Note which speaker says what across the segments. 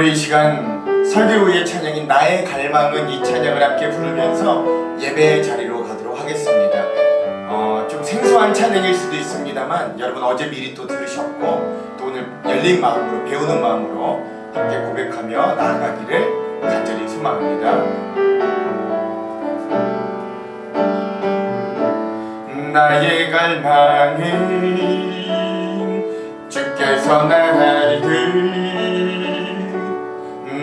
Speaker 1: 우리 이 시간 설교 후의 찬양인 나의 갈망은, 이 찬양을 함께 부르면서 예배의 자리로 가도록 하겠습니다. 좀 생소한 찬양일 수도 있습니다만 여러분 어제 미리 또 들으셨고 또 오늘 열린 마음으로, 배우는 마음으로 함께 고백하며 나아가기를 간절히 소망합니다. 나의 갈망은 주께서 날 알듯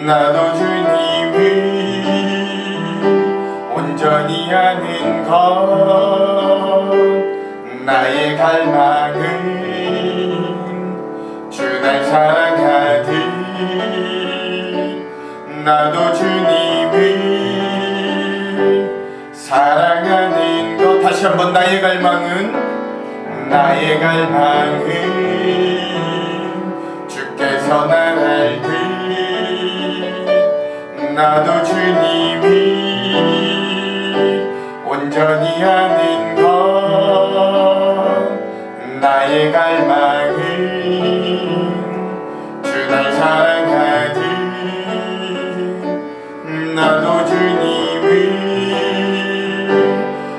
Speaker 1: 나도 주님을 온전히 아는 것. 나의 갈망은 주 날 사랑하듯 나도 주님을 사랑하는 것. 다시 한번 나의 갈망은 주께서 날 알듯 나도 주님을 온전히 아는 것. 나의 갈망은 주 날 사랑하듯 나도 주님을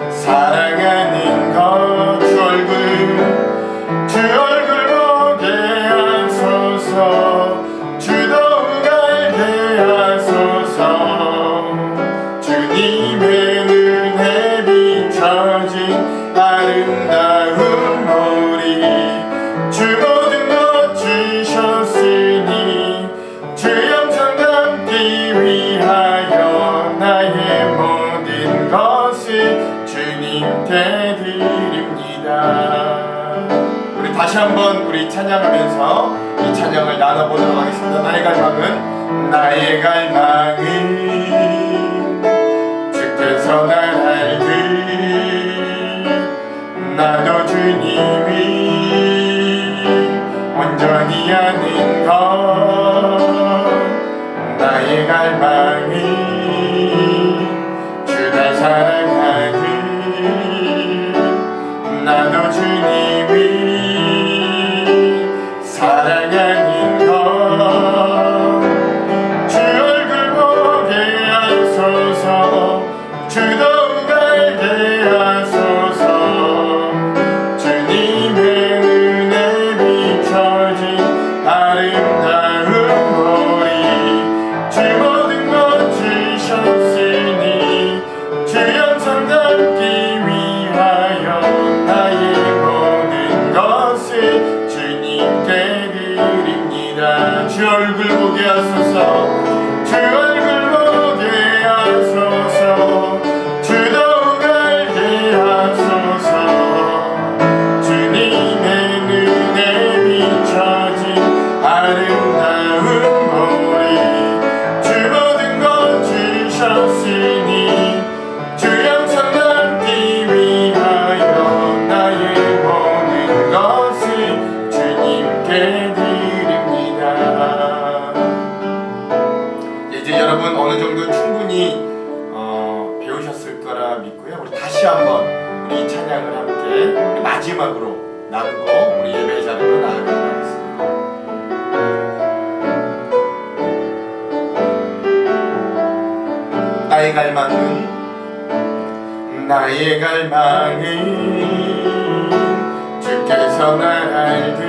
Speaker 1: 사랑하는 것. 주 얼굴 보게 하소서. 주 더욱 알게 하소서. 주님의 눈에 비춰진 아름다운 머리. 주 모든 것 주셨으니 주 영상 담기 위하여 나의 모든 것을 주님께 드립니다. 우리 다시 한번 우리 찬양하면서 이 찬양을 나눠보도록 하겠습니다. 나의 갈망은 주께서 날 알듯 나도 주님을 온전히 아는 것. 나의 갈망은 주 날 사랑하듯 나도 주님을 사랑하는 것. 주 얼굴 보게 하소서. 주 더욱 알게 하소서. 주님의 눈에 비춰진 아름다운 머리. 주 모든 것 주셨으니 주 영상 담기 위하여 나의 모든 것을 주님께 드립니다. 주 얼굴 보게 하소서. 주 얼굴 보게 하소서. 주 더욱 알게 하소서. 주님의 눈에 비춰진 아름다운 머리. 주 모든 것 주셨으니 주 영상 담기 위하여 나의 모든 것을 주님께 드립니다. 이제 여러분 어느 정도 충분히 배우셨을 거라 믿고요. 우리 다시 한번 우리 이 찬양을 함께 우리 마지막으로 나누고 우리 예배 자리로 나아가도록 하겠습니다. 나의 갈망은 주께서 날 알듯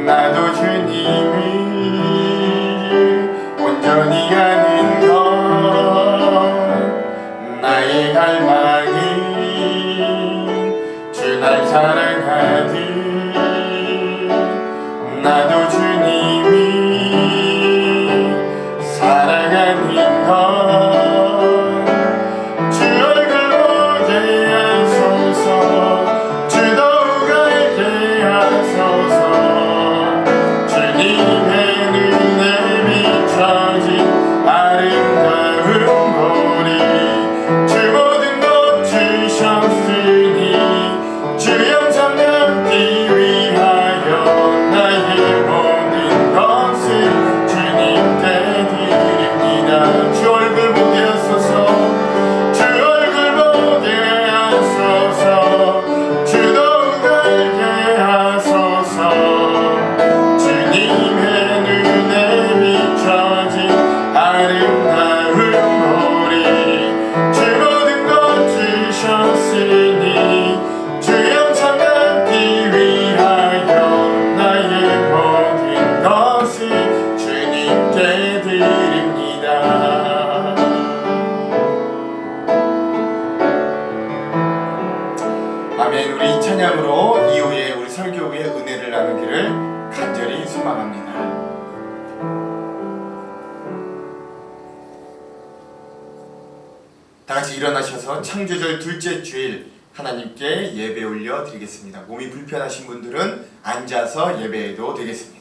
Speaker 1: 나도 주님을 온전히 아는 것. 나의 갈망은 주 날 사랑하듯 나도 주님을 사랑하는 것. 주 얼굴 보게 하소서. 주 더욱 알게 하소서. 주 나누기를 간절히 소망합니다. 다 같이 일어나셔서 창조절 둘째 주일 하나님께 예배 올려 드리겠습니다. 몸이 불편하신 분들은 앉아서 예배해도 되겠습니다.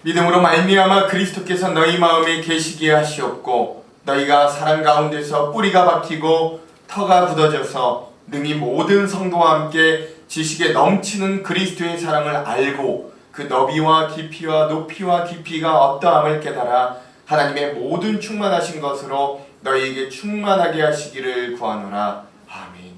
Speaker 1: 믿음으로 말미암아 그리스도께서 너희 마음에 계시게 하시옵고 너희가 사랑 가운데서 뿌리가 박히고 터가 굳어져서 능히 모든 성도와 함께 지식에 넘치는 그리스도의 사랑을 알고 그 너비와 깊이와 높이와 깊이가 어떠함을 깨달아 하나님의 모든 충만하신 것으로 너희에게 충만하게 하시기를 구하노라. 아멘.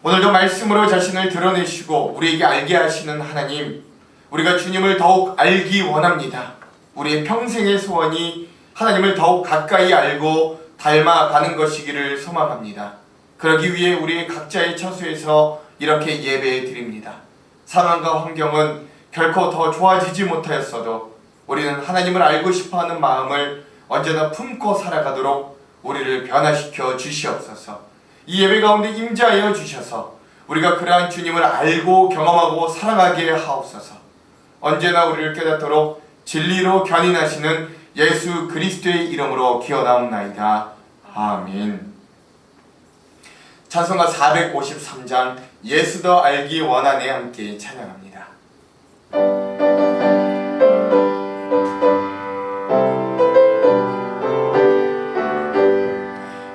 Speaker 1: 오늘도 말씀으로 자신을 드러내시고 우리에게 알게 하시는 하나님, 우리가 주님을 더욱 알기 원합니다. 우리의 평생의 소원이 하나님을 더욱 가까이 알고 닮아가는 것이기를 소망합니다. 그러기 위해 우리의 각자의 처소에서 이렇게 예배해 드립니다. 상황과 환경은 결코 더 좋아지지 못하였어도 우리는 하나님을 알고 싶어하는 마음을 언제나 품고 살아가도록 우리를 변화시켜 주시옵소서. 이 예배 가운데 임재하여 주셔서 우리가 그러한 주님을 알고 경험하고 사랑하게 하옵소서. 언제나 우리를 깨닫도록 진리로 견인하시는 예수 그리스도의 이름으로 기원하옵나이다. 아멘. 찬송가 453장 예수 더 알기 원하네 함께 찬양합니다.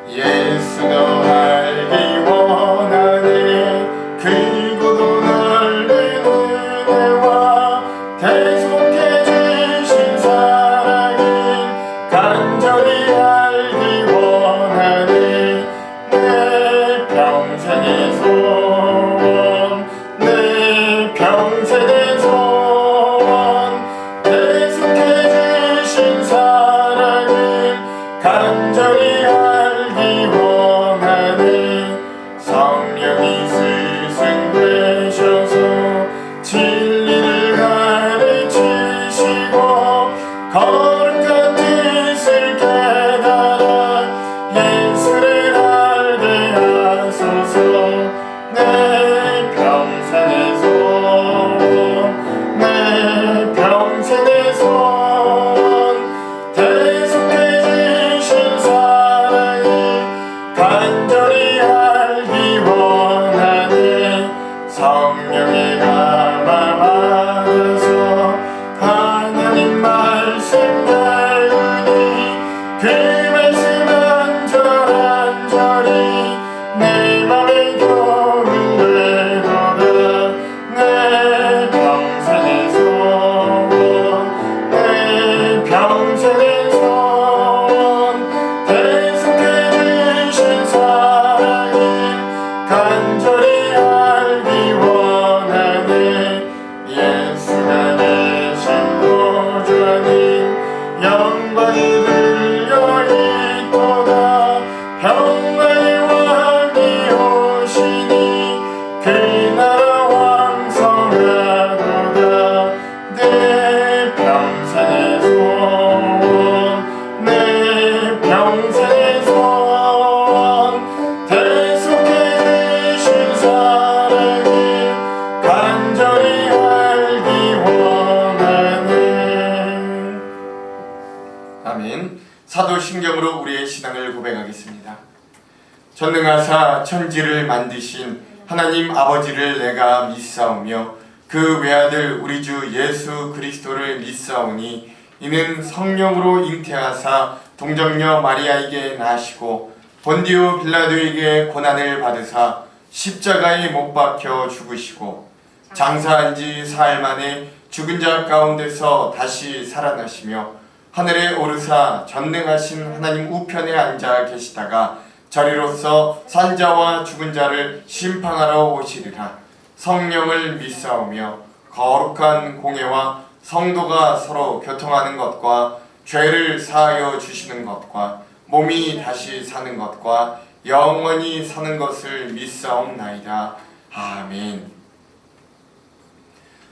Speaker 1: 예수 더 알기 원하네 길고도 넓은 은혜와 계속해 주신 사랑을 간절히 알기 원하네 내 평생의 소원 내 평생의 소원 계속해 주신 사랑을 간절히 알기 원하네 성령이 스승되셔서 진리를 가르치시고 거룩한 뜻을 깨달아 예수를 알게 하소서 내 평생의 소원 내 평생의 소원 계속해 주신 사랑을 간절히 알기 원하네 성령의 감화 받아서 하나님 말씀 배우니 그 말씀 안절안절히 내 맘에 교훈 되도다 내 평생의 소원 내 평생의 소원 계속해 주신 사랑을 간절히 알기 원하네 예수가 되신 보좌 안에 영광이 들려 있도다 평화의 왕이 오시니 그 나라 왕성하도다 내 평생의 소원 내 평생의 소원 계속해 주신 사랑을 간절히 알기 원하네. 아멘. 사도신경으로 우리의 신앙을 고백하겠습니다. 전능하사 천지를 만드신 하나님 아버지를 내가 믿사오며 그 외아들 우리 주 예수 그리스도를 믿사오니 이는 성령으로 잉태하사 동정녀 마리아에게 나시고 본디오 빌라도에게 고난을 받으사 십자가에 못 박혀 죽으시고 장사한 지 사흘 만에 죽은 자 가운데서 다시 살아나시며 하늘에 오르사 전능하신 하나님 우편에 앉아 계시다가 저리로서 산자와 죽은 자를 심판하러 오시리라. 성령을 믿사오며 거룩한 공예와 성도가 서로 교통하는 것과 죄를 사하여 주시는 것과 몸이 다시 사는 것과 영원히 사는 것을 믿사옵나이다. 아멘.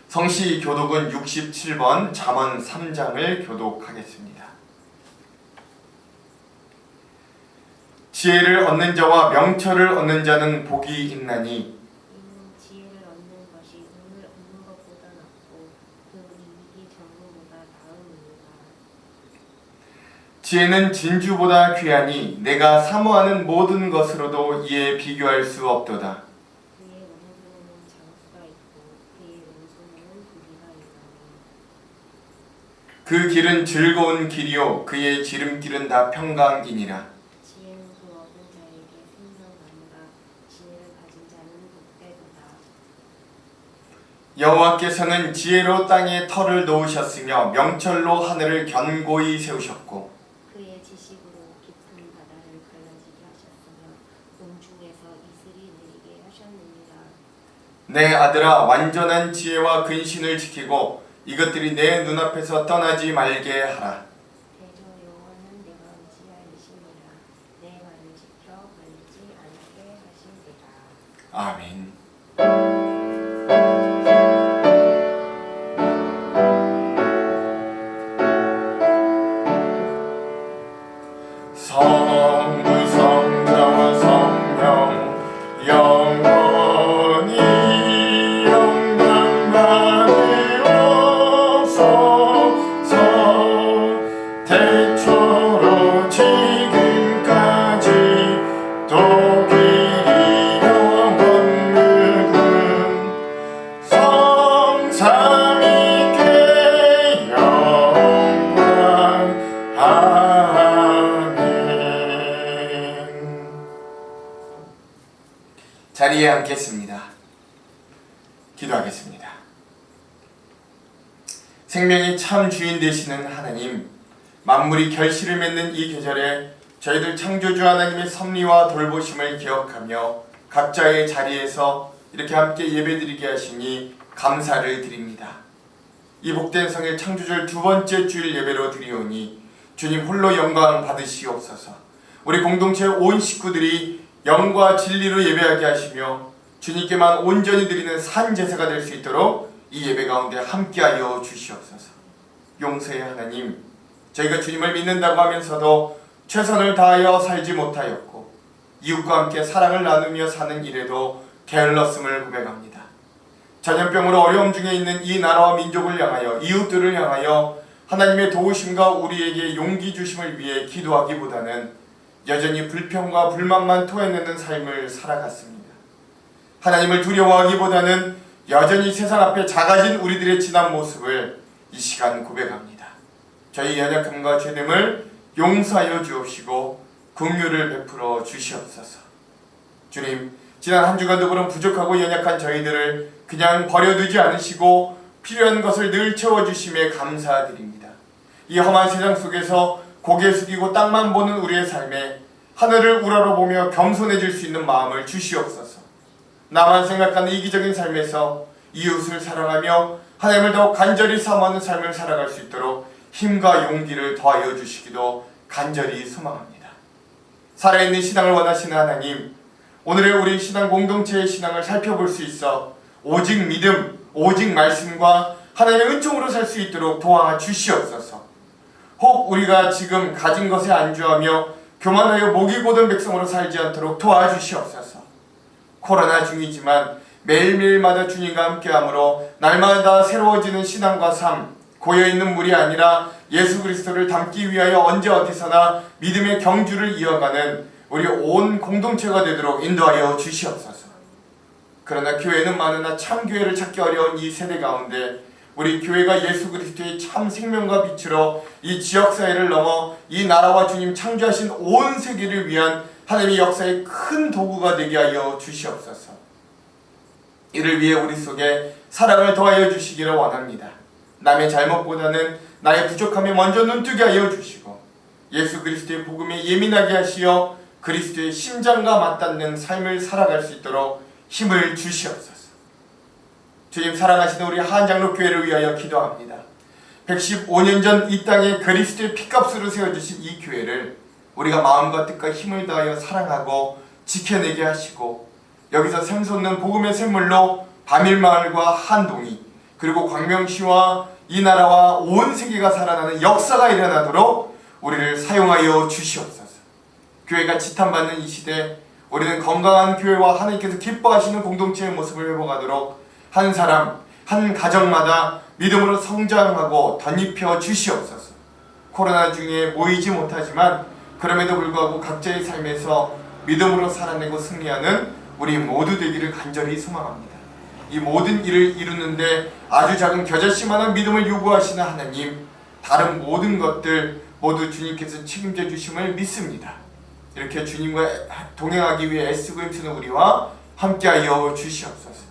Speaker 1: 성시 교독은 67번 잠언 3장을 교독하겠습니다. 지혜를 얻는 자와 명철을 얻는 자는 복이 있나니
Speaker 2: 지혜를 얻는 것이 은을 얻는 것보다 낫고 그 이익이 정금보다 나음이니라.
Speaker 1: 지혜는 진주보다 귀하니 내가 사모하는 모든 것으로도 이에 비교할 수 없도다.
Speaker 2: 그의 오른손에는 장수가 있고 그의 왼손에는 부리가 있나니
Speaker 1: 그 길은 즐거운 길이요 그의 지름길은 다 평강이니라.
Speaker 2: 지혜는 그 얻은 자에게 생명나무라. 지혜를 가진 자는 복되도다.
Speaker 1: 여호와께서는 지혜로 땅에 터를 놓으셨으며 명철로 하늘을 견고히 세우셨고
Speaker 2: 그의 지식으로 깊은 바다를 갈라지게 하셨으며 공중에서 이슬이 내리게 하셨느니라.
Speaker 1: 내 아들아 완전한 지혜와 근신을 지키고 이것들이 내 눈앞에서 떠나지 말게 하라.
Speaker 2: 대저 여호와는 내가 의지할 이시니라. 내 말을 지켜 말리지 않게 하시리라.
Speaker 1: 아멘. 성부 성자와 성령 영원히 영광 받으옵소서. 태초로 지금까지 또 길이 영원물은 성삼위께 영광. 자리에 앉겠습니다. 기도하겠습니다. 생명의 참 주인 되시는 하나님, 만물이 결실을 맺는 이 계절에 저희들 창조주 하나님의 섭리와 돌보심을 기억하며 각자의 자리에서 이렇게 함께 예배드리게 하시니 감사를 드립니다. 이 복된 성일 창조절 두 번째 주일 예배로 드리오니 주님 홀로 영광 받으시옵소서. 우리 공동체 온 식구들이 영과 진리로 예배하게 하시며 주님께만 온전히 드리는 산 제사가 될 수 있도록 이 예배 가운데 함께하여 주시옵소서. 용서의 하나님, 저희가 주님을 믿는다고 하면서도 최선을 다하여 살지 못하였고 이웃과 함께 사랑을 나누며 사는 일에도 게을렀음을 고백합니다. 전염병으로 어려움 중에 있는 이 나라와 민족을 향하여, 이웃들을 향하여 하나님의 도우심과 우리에게 용기 주심을 위해 기도하기보다는 여전히 불평과 불만만 토해내는 삶을 살아갔습니다. 하나님을 두려워하기보다는 여전히 세상 앞에 작아진 우리들의 지난 모습을 이 시간 고백합니다. 저희 연약함과 죄됨을 용서하여 주옵시고 긍휼을 베풀어 주시옵소서. 주님, 지난 한 주간도 그런 부족하고 연약한 저희들을 그냥 버려두지 않으시고 필요한 것을 늘 채워주심에 감사드립니다. 이 험한 세상 속에서 고개 숙이고 땅만 보는 우리의 삶에 하늘을 우러러보며 겸손해질 수 있는 마음을 주시옵소서. 나만 생각하는 이기적인 삶에서 이웃을 사랑하며 하나님을 더욱 간절히 사모하는 삶을 살아갈 수 있도록 힘과 용기를 더하여 주시기도 간절히 소망합니다. 살아있는 신앙을 원하시는 하나님, 오늘의 우리 신앙 공동체의 신앙을 살펴볼 수 있어 오직 믿음, 오직 말씀과 하나님의 은총으로 살 수 있도록 도와주시옵소서. 혹 우리가 지금 가진 것에 안주하며 교만하여 목이 고든 백성으로 살지 않도록 도와주시옵소서. 코로나 중이지만 매일매일마다 주님과 함께함으로 날마다 새로워지는 신앙과 삶, 고여있는 물이 아니라 예수 그리스도를 담기 위하여 언제 어디서나 믿음의 경주를 이어가는 우리 온 공동체가 되도록 인도하여 주시옵소서. 그러나 교회는 많으나 참 교회를 찾기 어려운 이 세대 가운데 우리 교회가 예수 그리스도의 참 생명과 빛으로 이 지역사회를 넘어 이 나라와 주님 창조하신 온 세계를 위한 하나님의 역사의 큰 도구가 되게 하여 주시옵소서. 이를 위해 우리 속에 사랑을 더하여 주시기를 원합니다. 남의 잘못보다는 나의 부족함에 먼저 눈뜨게 하여 주시고 예수 그리스도의 복음에 예민하게 하시어 그리스도의 심장과 맞닿는 삶을 살아갈 수 있도록 힘을 주시옵소서. 주님, 사랑하시는 우리 한장로교회를 위하여 기도합니다. 115년 전 이 땅에 그리스도의 피값으로 세워주신 이 교회를 우리가 마음과 뜻과 힘을 다하여 사랑하고 지켜내게 하시고, 여기서 샘솟는 복음의 샘물로 바밀마을과 한동이, 그리고 광명시와 이 나라와 온 세계가 살아나는 역사가 일어나도록 우리를 사용하여 주시옵소서. 교회가 지탄받는 이 시대, 우리는 건강한 교회와 하나님께서 기뻐하시는 공동체의 모습을 회복하도록 한 사람, 한 가정마다 믿음으로 성장하고 덧입혀 주시옵소서. 코로나 중에 모이지 못하지만 그럼에도 불구하고 각자의 삶에서 믿음으로 살아내고 승리하는 우리 모두 되기를 간절히 소망합니다. 이 모든 일을 이루는데 아주 작은 겨자씨만한 믿음을 요구하시는 하나님, 다른 모든 것들 모두 주님께서 책임져 주심을 믿습니다. 이렇게 주님과 동행하기 위해 애쓰고 힘쓰는 우리와 함께하여 주시옵소서.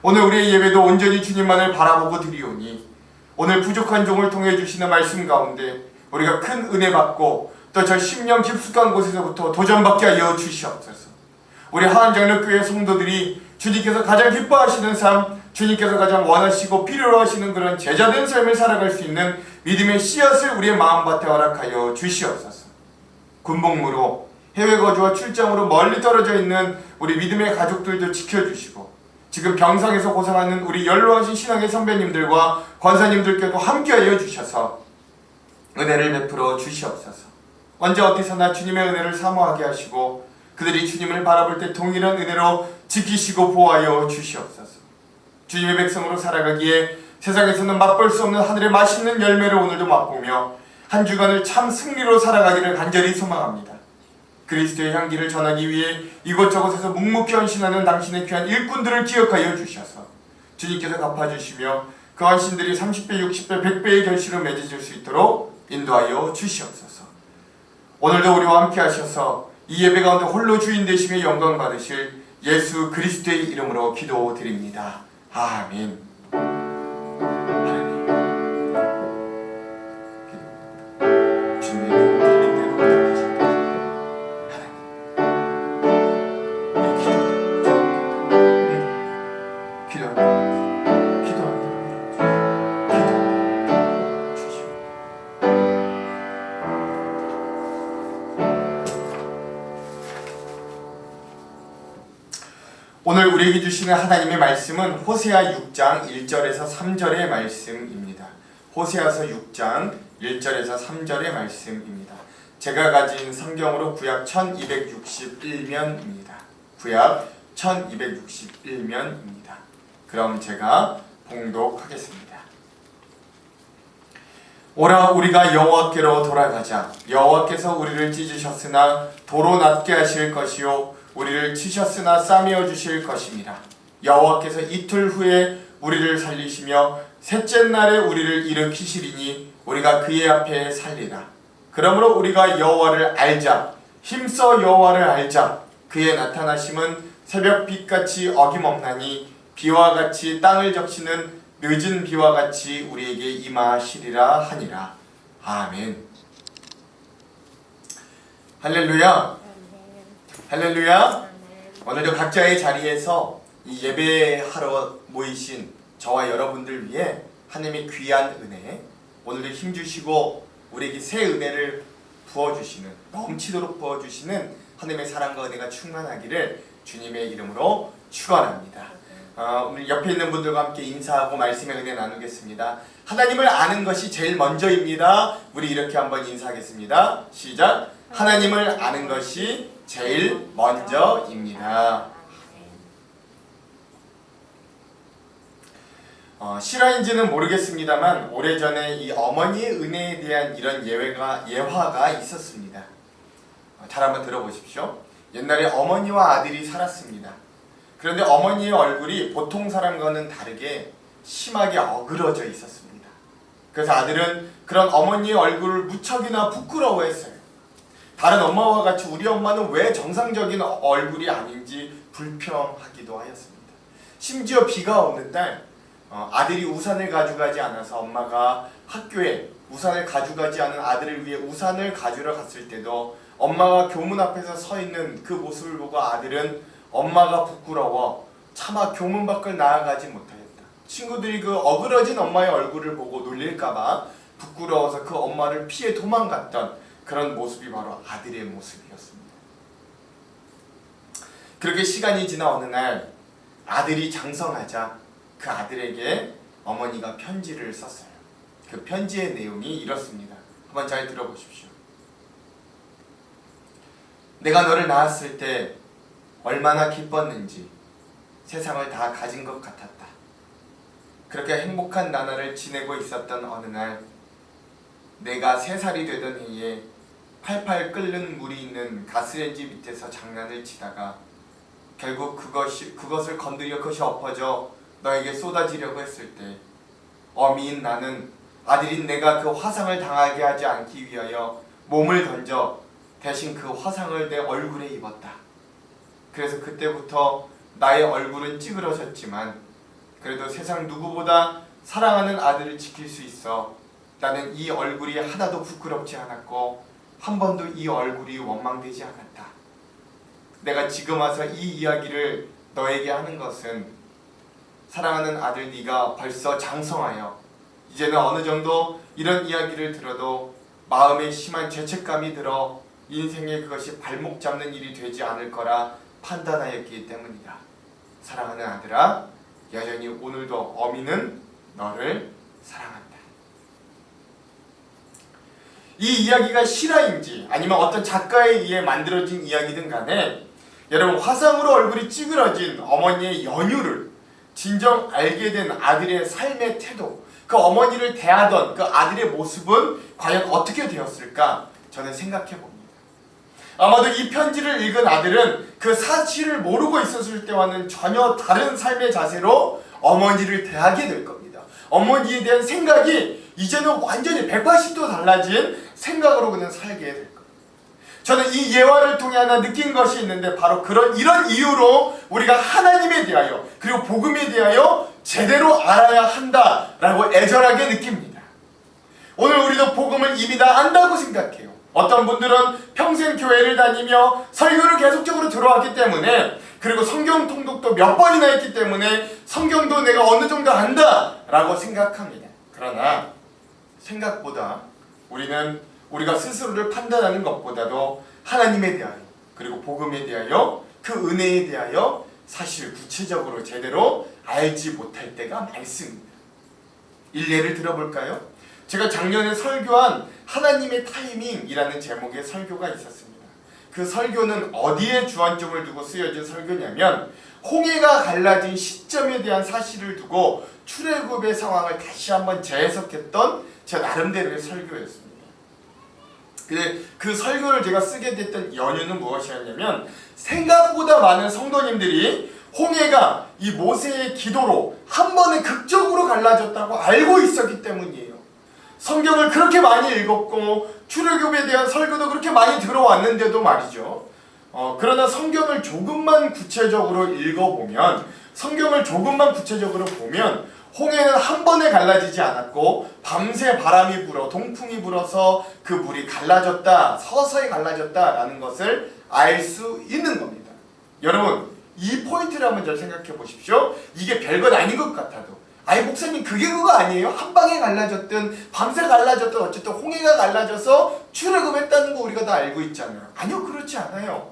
Speaker 1: 오늘 우리의 예배도 온전히 주님만을 바라보고 드리오니, 오늘 부족한 종을 통해 주시는 말씀 가운데 우리가 큰 은혜 받고 또 저 10년 깊숙한 곳에서부터 도전받게 하여 주시옵소서. 우리 하안장로교회 성도들이 주님께서 가장 기뻐하시는 삶, 주님께서 가장 원하시고 필요로 하시는 그런 제자된 삶을 살아갈 수 있는 믿음의 씨앗을 우리의 마음밭에 허락하여 주시옵소서. 군복무로 해외 거주와 출장으로 멀리 떨어져 있는 우리 믿음의 가족들도 지켜주시고, 지금 병상에서 고생하는 우리 연로하신 신앙의 선배님들과 권사님들께도 함께하여 주셔서 은혜를 베풀어 주시옵소서. 언제 어디서나 주님의 은혜를 사모하게 하시고 그들이 주님을 바라볼 때 동일한 은혜로 지키시고 보호하여 주시옵소서. 주님의 백성으로 살아가기에 세상에서는 맛볼 수 없는 하늘의 맛있는 열매를 오늘도 맛보며 한 주간을 참 승리로 살아가기를 간절히 소망합니다. 그리스도의 향기를 전하기 위해 이곳저곳에서 묵묵히 헌신하는 당신의 귀한 일꾼들을 기억하여 주셔서 주님께서 갚아주시며 그 헌신들이 30배, 60배, 100배의 결실을 맺어질 수 있도록 인도하여 주시옵소서. 오늘도 우리와 함께 하셔서 이 예배 가운데 홀로 주인 되시며 영광 받으실 예수 그리스도의 이름으로 기도드립니다. 아멘. 오늘 우리에게 주시는 하나님의 말씀은 호세아 6장 1절에서 3절의 말씀입니다. 호세아서 6장 1절에서 3절의 말씀입니다. 제가 가진 성경으로 구약 1261면입니다. 구약 1261면입니다. 그럼 제가 봉독하겠습니다. 오라, 우리가 여호와께로 돌아가자. 여호와께서 우리를 찢으셨으나 도로 낫게 하실 것이요 우리를 치셨으나 싸매어 주실 것입니다. 여호와께서 이틀 후에 우리를 살리시며 셋째 날에 우리를 일으키시리니 우리가 그의 앞에 살리라. 그러므로 우리가 여호와를 알자. 힘써 여호와를 알자. 그의 나타나심은 새벽빛같이 어김없나니 비와 같이 땅을 적시는 늦은 비와 같이 우리에게 임하시리라 하니라. 아멘. 할렐루야. 할렐루야. 오늘도 각자의 자리에서 이 예배하러 모이신 저와 여러분들 위해 하나님의 귀한 은혜, 오늘도 힘주시고 우리에게 새 은혜를 부어주시는, 넘치도록 부어주시는 하나님의 사랑과 은혜가 충만하기를 주님의 이름으로 축원합니다. 오늘 옆에 있는 분들과 함께 인사하고 말씀의 은혜 나누겠습니다. 하나님을 아는 것이 제일 먼저입니다. 우리 이렇게 한번 인사하겠습니다. 시작. 하나님을 아는 것이 제일 먼저입니다. 실화인지는 모르겠습니다만 오래전에 이 어머니의 은혜에 대한 이런 예화가 있었습니다. 잘 한번 들어보십시오. 옛날에 어머니와 아들이 살았습니다. 그런데 어머니의 얼굴이 보통 사람과는 다르게 심하게 어그러져 있었습니다. 그래서 아들은 그런 어머니의 얼굴을 무척이나 부끄러워했어요. 다른 엄마와 같이 우리 엄마는 왜 정상적인 얼굴이 아닌지 불평하기도 하였습니다. 심지어 비가 오는 날 아들이 우산을 가져가지 않아서 엄마가 학교에 우산을 가져가지 않은 아들을 위해 우산을 가지러 갔을 때도 엄마가 교문 앞에서 서 있는 그 모습을 보고 아들은 엄마가 부끄러워 차마 교문 밖을 나아가지 못하였다. 친구들이 그 어그러진 엄마의 얼굴을 보고 놀릴까봐 부끄러워서 그 엄마를 피해 도망갔던 그런 모습이 바로 아들의 모습이었습니다. 그렇게 시간이 지나 어느 날 아들이 장성하자 그 아들에게 어머니가 편지를 썼어요. 그 편지의 내용이 이렇습니다. 한번 잘 들어보십시오. 내가 너를 낳았을 때 얼마나 기뻤는지 세상을 다 가진 것 같았다. 그렇게 행복한 나날을 지내고 있었던 어느 날 내가 3살이 되던 해에 팔팔 끓는 물이 있는 가스레인지 밑에서 장난을 치다가 결국 그것을 건드려 그것이 엎어져 너에게 쏟아지려고 했을 때 어미인 나는 아들인 내가 그 화상을 당하게 하지 않기 위하여 몸을 던져 대신 그 화상을 내 얼굴에 입었다. 그래서 그때부터 나의 얼굴은 찌그러졌지만 그래도 세상 누구보다 사랑하는 아들을 지킬 수 있어 나는 이 얼굴이 하나도 부끄럽지 않았고 한 번도 이 얼굴이 원망되지 않았다. 내가 지금 와서 이 이야기를 너에게 하는 것은 사랑하는 아들 네가 벌써 장성하여 이제는 어느 정도 이런 이야기를 들어도 마음에 심한 죄책감이 들어 인생에 그것이 발목 잡는 일이 되지 않을 거라 판단하였기 때문이다. 사랑하는 아들아, 여전히 오늘도 어미는 너를 사랑한다. 이 이야기가 실화인지 아니면 어떤 작가에 의해 만들어진 이야기든 간에 여러분 화상으로 얼굴이 찌그러진 어머니의 연유를 진정 알게 된 아들의 삶의 태도, 그 어머니를 대하던 그 아들의 모습은 과연 어떻게 되었을까 저는 생각해 봅니다. 아마도 이 편지를 읽은 아들은 그 사실을 모르고 있었을 때와는 전혀 다른 삶의 자세로 어머니를 대하게 될 겁니다. 어머니에 대한 생각이 이제는 완전히 180도 달라진 생각으로 그냥 살게 될 겁니다. 저는 이 예화를 통해 하나 느낀 것이 있는데 바로 이런 이유로 우리가 하나님에 대하여 그리고 복음에 대하여 제대로 알아야 한다라고 애절하게 느낍니다. 오늘 우리도 복음을 이미 다 안다고 생각해요. 어떤 분들은 평생 교회를 다니며 설교를 계속적으로 들어왔기 때문에 그리고 성경 통독도 몇 번이나 했기 때문에 성경도 내가 어느 정도 안다라고 생각합니다. 그러나 생각보다 우리가 스스로를 판단하는 것보다도 하나님에 대하여 그리고 복음에 대하여 그 은혜에 대하여 사실 구체적으로 제대로 알지 못할 때가 많습니다. 일례를 들어볼까요? 제가 작년에 설교한 하나님의 타이밍이라는 제목의 설교가 있었습니다. 그 설교는 어디에 주안점을 두고 쓰여진 설교냐면 홍해가 갈라진 시점에 대한 사실을 두고 출애굽의 상황을 다시 한번 재해석했던 제 나름대로의 설교였습니다. 그 설교를 제가 쓰게 됐던 연유는 무엇이었냐면 생각보다 많은 성도님들이 홍해가 이 모세의 기도로 한 번에 극적으로 갈라졌다고 알고 있었기 때문이에요. 성경을 그렇게 많이 읽었고 출애굽에 대한 설교도 그렇게 많이 들어왔는데도 말이죠. 그러나 성경을 조금만 구체적으로 읽어보면 홍해는 한 번에 갈라지지 않았고 밤새 바람이 불어 동풍이 불어서 그 물이 갈라졌다, 서서히 갈라졌다라는 것을 알 수 있는 겁니다. 여러분 이 포인트를 한번 잘 생각해 보십시오. 이게 별것 아닌 것 같아도 아니 목사님 그게 그거 아니에요? 한 방에 갈라졌든 밤새 갈라졌든 어쨌든 홍해가 갈라져서 출애굽했다는 거 우리가 다 알고 있잖아요. 아니요, 그렇지 않아요.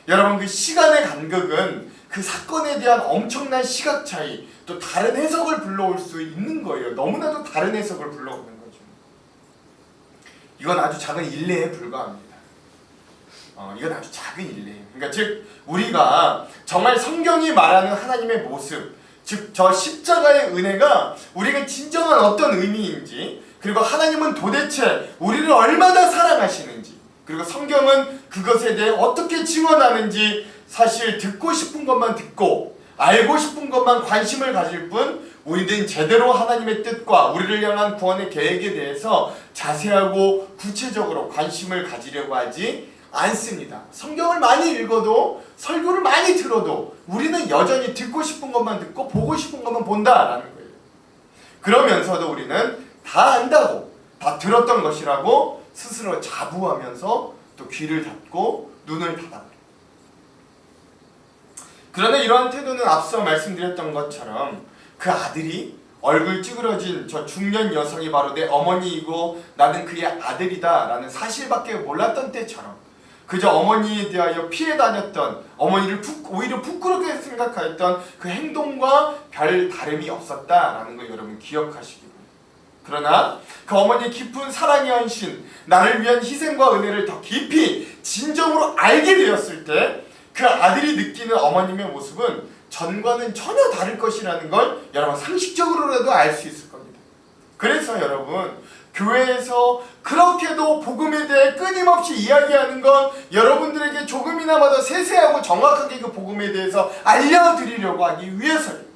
Speaker 1: 여러분 그 시간의 간극은 그 사건에 대한 엄청난 시각 차이 또 다른 해석을 불러올 수 있는 거예요. 너무나도 다른 해석을 불러오는 거죠. 이건 아주 작은 일례에 불과합니다. 이건 아주 작은 일례예요. 그러니까 즉 우리가 정말 성경이 말하는 하나님의 모습, 즉 저 십자가의 은혜가 우리에게 진정한 어떤 의미인지, 그리고 하나님은 도대체 우리를 얼마나 사랑하시는지, 그리고 성경은 그것에 대해 어떻게 증언하는지 사실 듣고 싶은 것만 듣고 알고 싶은 것만 관심을 가질 뿐 우리는 제대로 하나님의 뜻과 우리를 향한 구원의 계획에 대해서 자세하고 구체적으로 관심을 가지려고 하지 않습니다. 성경을 많이 읽어도 설교를 많이 들어도 우리는 여전히 듣고 싶은 것만 듣고 보고 싶은 것만 본다라는 거예요. 그러면서도 우리는 다 안다고, 다 들었던 것이라고 스스로 자부하면서 또 또 귀를 닫고 눈을 닫아버려요. 그러나 이러한 태도는 앞서 말씀드렸던 것처럼 그 아들이 얼굴 찌그러진 저 중년 여성이 바로 내 어머니이고 나는 그의 아들이다 라는 사실밖에 몰랐던 때처럼 그저 어머니에 대하여 피해 다녔던, 어머니를 오히려 부끄럽게 생각하였던 그 행동과 별 다름이 없었다라는 걸 여러분 기억하시기 바랍니다. 그러나 그 어머니의 깊은 사랑의 헌신, 나를 위한 희생과 은혜를 더 깊이 진정으로 알게 되었을 때 그 아들이 느끼는 어머님의 모습은 전과는 전혀 다를 것이라는 걸 여러분 상식적으로라도 알 수 있을 겁니다. 그래서 여러분, 교회에서 그렇게도 복음에 대해 끊임없이 이야기하는 건 여러분들에게 조금이나마 더 세세하고 정확하게 그 복음에 대해서 알려드리려고 하기 위해서예요.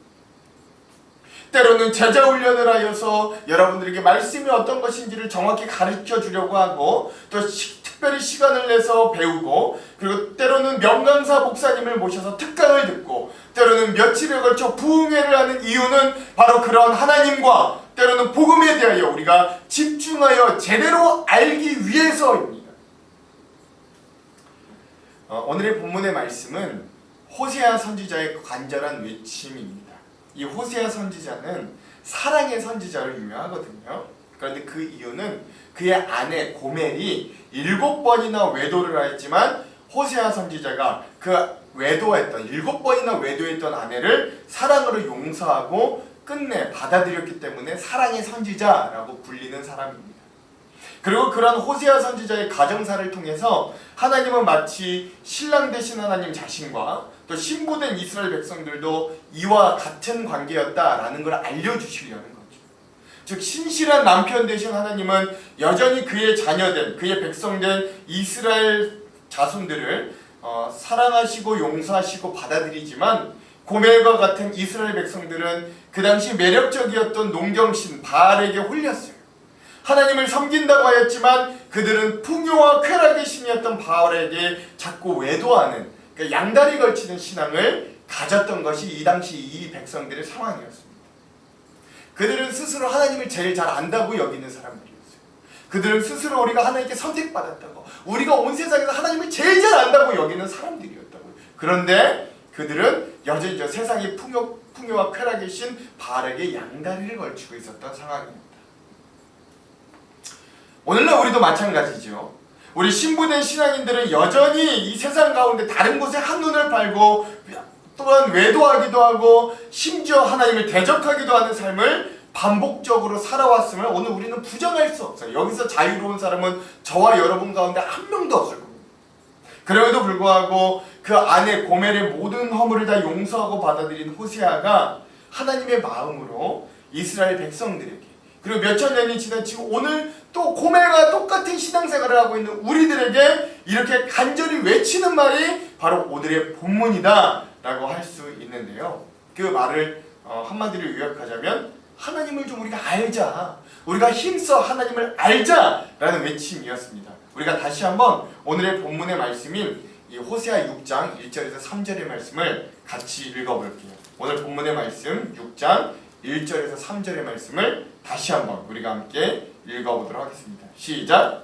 Speaker 1: 때로는 제자 훈련을 하여서 여러분들에게 말씀이 어떤 것인지를 정확히 가르쳐 주려고 하고 또 특별히 시간을 내서 배우고, 그리고 때로는 명강사 목사님을 모셔서 특강을 듣고, 때로는 며칠에 걸쳐 부흥회를 하는 이유는 바로 그런 하나님과 때로는 복음에 대하여 우리가 집중하여 제대로 알기 위해서입니다. 오늘의 본문의 말씀은 호세아 선지자의 간절한 외침입니다. 이 호세아 선지자는 사랑의 선지자로 유명하거든요. 그런데 그 이유는 그의 아내 고멜이 7번이나 외도를 하였지만 호세아 선지자가 그 7번이나 외도했던 아내를 사랑으로 용서하고 끝내 받아들였기 때문에 사랑의 선지자라고 불리는 사람입니다. 그리고 그런 호세아 선지자의 가정사를 통해서 하나님은 마치 신랑 되신 하나님 자신과 또 신부된 이스라엘 백성들도 이와 같은 관계였다라는 걸 알려주시려는 거죠. 즉 신실한 남편 되신 하나님은 여전히 그의 자녀된, 그의 백성된 이스라엘 자손들을 사랑하시고 용서하시고 받아들이지만 고멜과 같은 이스라엘 백성들은 그 당시 매력적이었던 농경신 바알에게 홀렸어요. 하나님을 섬긴다고 하였지만 그들은 풍요와 쾌락의 신이었던 바알에게 자꾸 외도하는, 그러니까 양다리 걸치는 신앙을 가졌던 것이 이 당시 이 백성들의 상황이었습니다. 그들은 스스로 하나님을 제일 잘 안다고 여기는 사람들이었어요. 그들은 스스로 우리가 하나님께 선택받았다고, 우리가 온 세상에서 하나님을 제일 잘 안다고 여기는 사람들이었다고요. 그런데 그들은 여전히 저 세상의 풍요와 쾌락의 신 바알에게 양다리를 걸치고 있었던 상황입니다. 오늘날 우리도 마찬가지죠. 우리 신부된 신앙인들은 여전히 이 세상 가운데 다른 곳에 한눈을 팔고 또한 외도하기도 하고 심지어 하나님을 대적하기도 하는 삶을 반복적으로 살아왔음을 오늘 우리는 부정할 수 없어요. 여기서 자유로운 사람은 저와 여러분 가운데 한 명도 없을 겁니다. 그럼에도 불구하고 그 아내 고멜의 모든 허물을 다 용서하고 받아들인 호세아가 하나님의 마음으로 이스라엘 백성들에게, 그리고 몇천 년이 지나치고 오늘 또 고멜과 똑같은 신앙생활을 하고 있는 우리들에게 이렇게 간절히 외치는 말이 바로 오늘의 본문이다 라고 할 수 있는데요. 그 말을 한마디로 요약하자면 하나님을 좀 우리가 알자, 우리가 힘써 하나님을 알자 라는 외침이었습니다. 우리가 다시 한번 오늘의 본문의 말씀인 이 호세아 6장 1절에서 3절의 말씀을 같이 읽어볼게요. 오늘 본문의 말씀 6장 1절에서 3절의 말씀을 다시 한번 우리가 함께 읽어보도록 하겠습니다. 시작!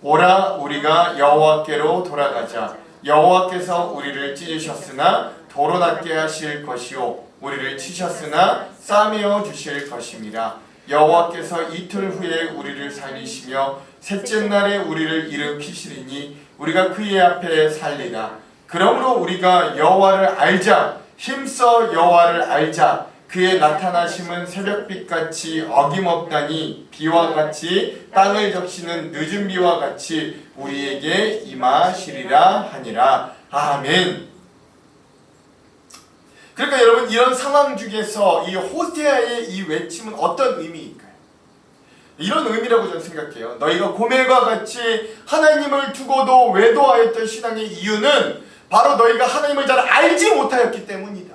Speaker 1: 오라 우리가 여호와께로 돌아가자. 여호와께서 우리를 찢으셨으나 도로 낫게 하실 것이요 우리를 치셨으나 싸매어 주실 것임이라. 여호와께서 이틀 후에 우리를 살리시며 셋째 날에 우리를 일으키시리니 우리가 그의 앞에 살리라. 그러므로 우리가 여호와를 알자. 힘써 여호와를 알자. 그의 나타나심은 새벽빛같이 어김없다니 비와 같이 땅을 적시는 늦은 비와 같이 우리에게 임하시리라 하니라. 아멘. 그러니까 여러분, 이런 상황 중에서 이 호세아의 이 외침은 어떤 의미일까요? 이런 의미라고 저는 생각해요. 너희가 고멜과 같이 하나님을 두고도 외도하였던 신앙의 이유는 바로 너희가 하나님을 잘 알지 못하였기 때문이다.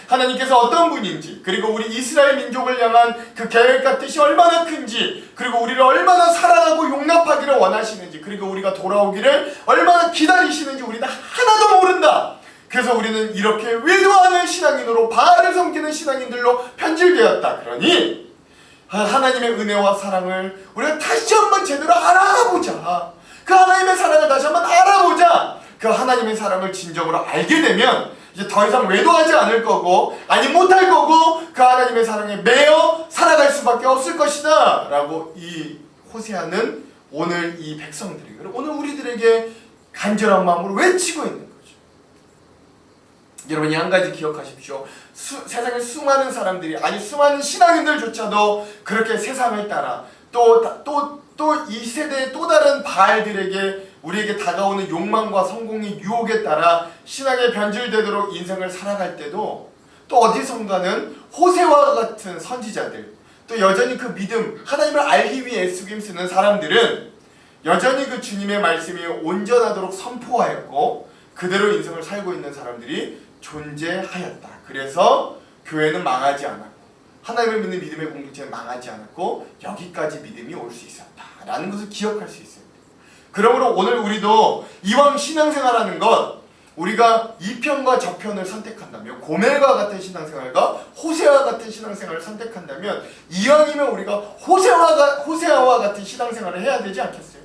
Speaker 1: 하나님께서 어떤 분인지, 그리고 우리 이스라엘 민족을 향한 그 계획과 뜻이 얼마나 큰지, 그리고 우리를 얼마나 사랑하고 용납하기를 원하시는지, 그리고 우리가 돌아오기를 얼마나 기다리시는지 우리는 하나도 모른다. 그래서 우리는 이렇게 외도하는 신앙인으로, 바알을 섬기는 신앙인들로 편질되었다. 그러니 하나님의 은혜와 사랑을 우리가 다시 한번 제대로 알아보자. 그 하나님의 사랑을 다시 한번 알아보자. 그 하나님의 사랑을 진정으로 알게 되면 이제 더 이상 외도하지 않을 거고 아니 못할 거고 그 하나님의 사랑에 매여 살아갈 수밖에 없을 것이다 라고 이 호세아는 오늘 이 백성들이 오늘 우리들에게 간절한 마음으로 외치고 있는 거죠. 여러분이 한 가지 기억하십시오. 세상에 수많은 사람들이 아니 수많은 신앙인들조차도 그렇게 세상을 따라 또 이 세대의 또 다른 바알들에게 우리에게 다가오는 욕망과 성공의 유혹에 따라 신앙에 변질되도록 인생을 살아갈 때도 또 어디선가는 호세와 같은 선지자들 또 여전히 그 믿음 하나님을 알기 위해 애쓰고 힘쓰는 사람들은 여전히 그 주님의 말씀이 온전하도록 선포하였고 그대로 인생을 살고 있는 사람들이 존재하였다. 그래서 교회는 망하지 않았고 하나님을 믿는 믿음의 공동체는 망하지 않았고 여기까지 믿음이 올 수 있었다라는 것을 기억할 수 있습니다. 그러므로 오늘 우리도 이왕 신앙생활하는 것 우리가 이 편과 저 편을 선택한다면 고멜과 같은 신앙생활과 호세아와 같은 신앙생활을 선택한다면 이왕이면 우리가 호세아와 같은 신앙생활을 해야 되지 않겠어요?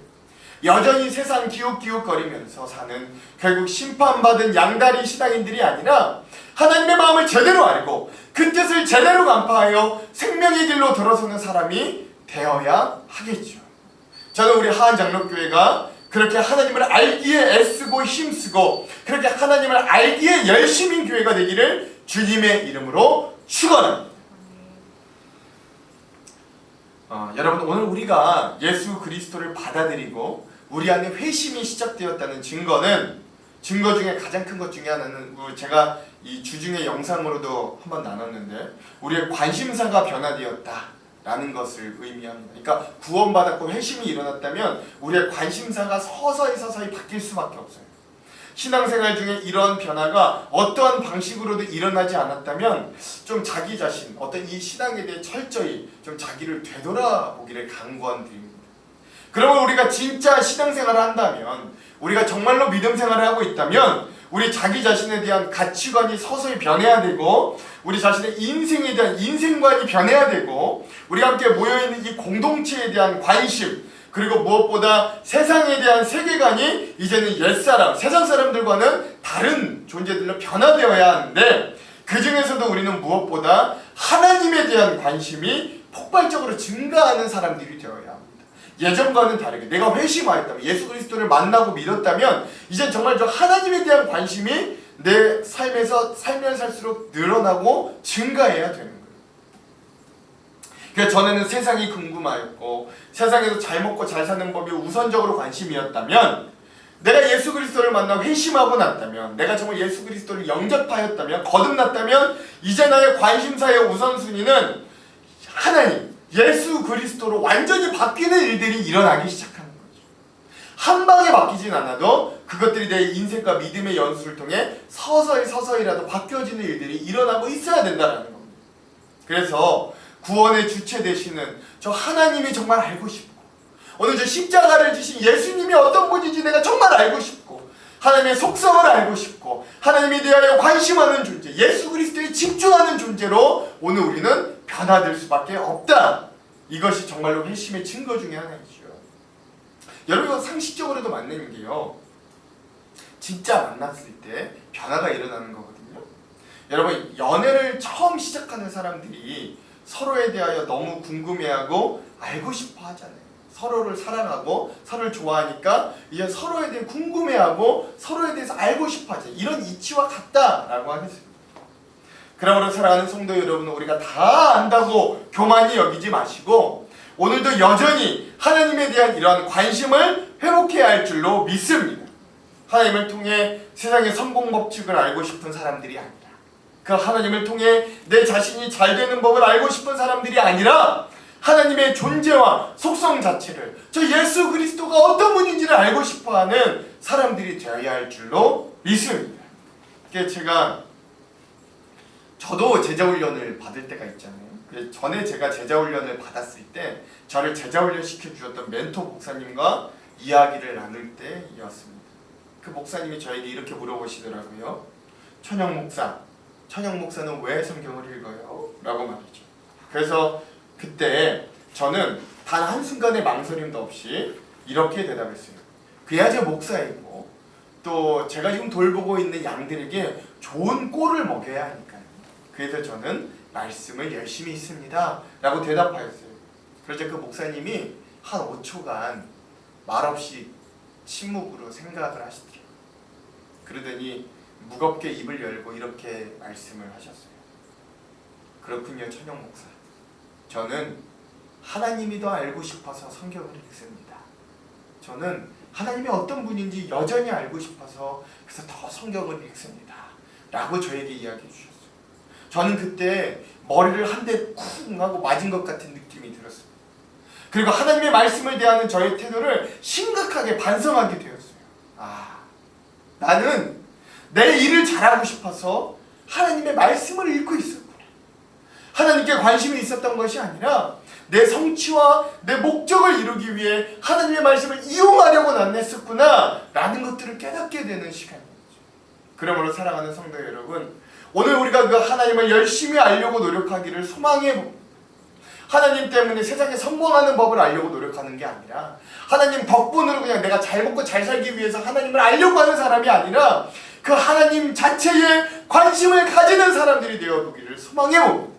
Speaker 1: 여전히 세상 기웃기웃거리면서 사는 결국 심판받은 양다리 신앙인들이 아니라 하나님의 마음을 제대로 알고 그 뜻을 제대로 간파하여 생명의 길로 들어서는 사람이 되어야 하겠죠. 저는 우리 하안장로교회가 그렇게 하나님을 알기에 애쓰고 힘쓰고 그렇게 하나님을 알기에 열심인 교회가 되기를 주님의 이름으로 축원합니다. 여러분 오늘 우리가 예수 그리스도를 받아들이고 우리 안에 회심이 시작되었다는 증거 중에 가장 큰 것 중에 하나는 제가 이 주중에 영상으로도 한번 나눴는데 우리의 관심사가 변화되었다라는 것을 의미합니다. 그러니까 구원받았고 회심이 일어났다면 우리의 관심사가 서서히 바뀔 수밖에 없어요. 신앙생활 중에 이런 변화가 어떠한 방식으로도 일어나지 않았다면 좀 자기 자신, 어떤 이 신앙에 대해 철저히 좀 자기를 되돌아보기를 강권드립니다. 그러면 우리가 진짜 신앙생활을 한다면 우리가 정말로 믿음 생활을 하고 있다면 우리 자기 자신에 대한 가치관이 서서히 변해야 되고 우리 자신의 인생에 대한 인생관이 변해야 되고 우리가 함께 모여있는 이 공동체에 대한 관심 그리고 무엇보다 세상에 대한 세계관이 이제는 옛사람, 세상 사람들과는 다른 존재들로 변화되어야 하는데 그 중에서도 우리는 무엇보다 하나님에 대한 관심이 폭발적으로 증가하는 사람들이 되어야 합니다. 예전과는 다르게 내가 회심하였다면 예수 그리스도를 만나고 믿었다면 이젠 정말 저 하나님에 대한 관심이 내 삶에서 살면 살수록 늘어나고 증가해야 되는 거예요. 그래서 전에는 세상이 궁금하였고 세상에서 잘 먹고 잘 사는 법이 우선적으로 관심이었다면 내가 예수 그리스도를 만나고 회심하고 났다면 내가 정말 예수 그리스도를 영접하였다면 거듭났다면 이제 나의 관심사의 우선순위는 하나님 예수 그리스도로 완전히 바뀌는 일들이 일어나기 시작하는 거죠. 한 방에 바뀌진 않아도 그것들이 내 인생과 믿음의 연수를 통해 서서히라도 바뀌어지는 일들이 일어나고 있어야 된다는 겁니다. 그래서 구원의 주체 되시는 저 하나님이 정말 알고 싶고 오늘 저 십자가를 지신 예수님이 어떤 분인지 내가 정말 알고 싶고 하나님의 속성을 알고 싶고 하나님에 대하여 관심하는 존재 예수 그리스도에 집중하는 존재로 오늘 우리는 변화될 수밖에 없다. 이것이 정말로 회심의 증거 중에 하나이죠. 여러분 상식적으로도 맞는 게요. 진짜 만났을 때 변화가 일어나는 거거든요. 여러분 연애를 처음 시작하는 사람들이 서로에 대하여 너무 궁금해하고 알고 싶어 하잖아요. 서로를 사랑하고 서로를 좋아하니까 이제 서로에 대해 궁금해하고 서로에 대해서 알고 싶어 하잖아요. 이런 이치와 같다라고 하겠습니다. 그러므로 사랑하는 성도 여러분 우리가 다 안다고 교만히 여기지 마시고 오늘도 여전히 하나님에 대한 이러한 관심을 회복해야 할 줄로 믿습니다. 하나님을 통해 세상의 성공 법칙을 알고 싶은 사람들이 아니라 그 하나님을 통해 내 자신이 잘 되는 법을 알고 싶은 사람들이 아니라 하나님의 존재와 속성 자체를 저 예수 그리스도가 어떤 분인지를 알고 싶어하는 사람들이 되어야 할 줄로 믿습니다. 그래서 저도 제자훈련을 받을 때가 있잖아요. 전에 제가 제자훈련을 받았을 때 저를 제자훈련 시켜주셨던 멘토 목사님과 이야기를 나눌 때였습니다. 그 목사님이 저에게 이렇게 물어보시더라고요. 천영 목사는 왜 성경을 읽어요? 라고 말이죠. 그래서 그때 저는 단 한순간의 망설임도 없이 이렇게 대답했어요. 그래야 제 목사이고 또 제가 지금 돌보고 있는 양들에게 좋은 꼴을 먹여야 하니까요. 그래서 저는 말씀을 열심히 있습니다 라고 대답하였어요. 그러자 그 목사님이 한 5초간 말없이 침묵으로 생각을 하시더라고요. 그러더니 무겁게 입을 열고 이렇게 말씀을 하셨어요. 그렇군요, 천영 목사. 저는 하나님이 더 알고 싶어서 성경을 읽습니다. 저는 하나님이 어떤 분인지 여전히 알고 싶어서 그래서 더 성경을 읽습니다 라고 저에게 이야기해 주셨어요. 저는 그때 머리를 한 대 쿵 하고 맞은 것 같은 느낌이 들었어요. 그리고 하나님의 말씀을 대하는 저의 태도를 심각하게 반성하게 되었어요. 나는 내 일을 잘하고 싶어서 하나님의 말씀을 읽고 있었구나. 하나님께 관심이 있었던 것이 아니라 내 성취와 내 목적을 이루기 위해 하나님의 말씀을 이용하려고 난 했었구나 라는 것들을 깨닫게 되는 시간이었죠. 그러므로 사랑하는 성도 여러분, 오늘 우리가 그 하나님을 열심히 알려고 노력하기를 소망해 봅니다. 하나님 때문에 세상에 성공하는 법을 알려고 노력하는 게 아니라 하나님 덕분으로 그냥 내가 잘 먹고 잘 살기 위해서 하나님을 알려고 하는 사람이 아니라 그 하나님 자체에 관심을 가지는 사람들이 되어보기를 소망해 봅니다.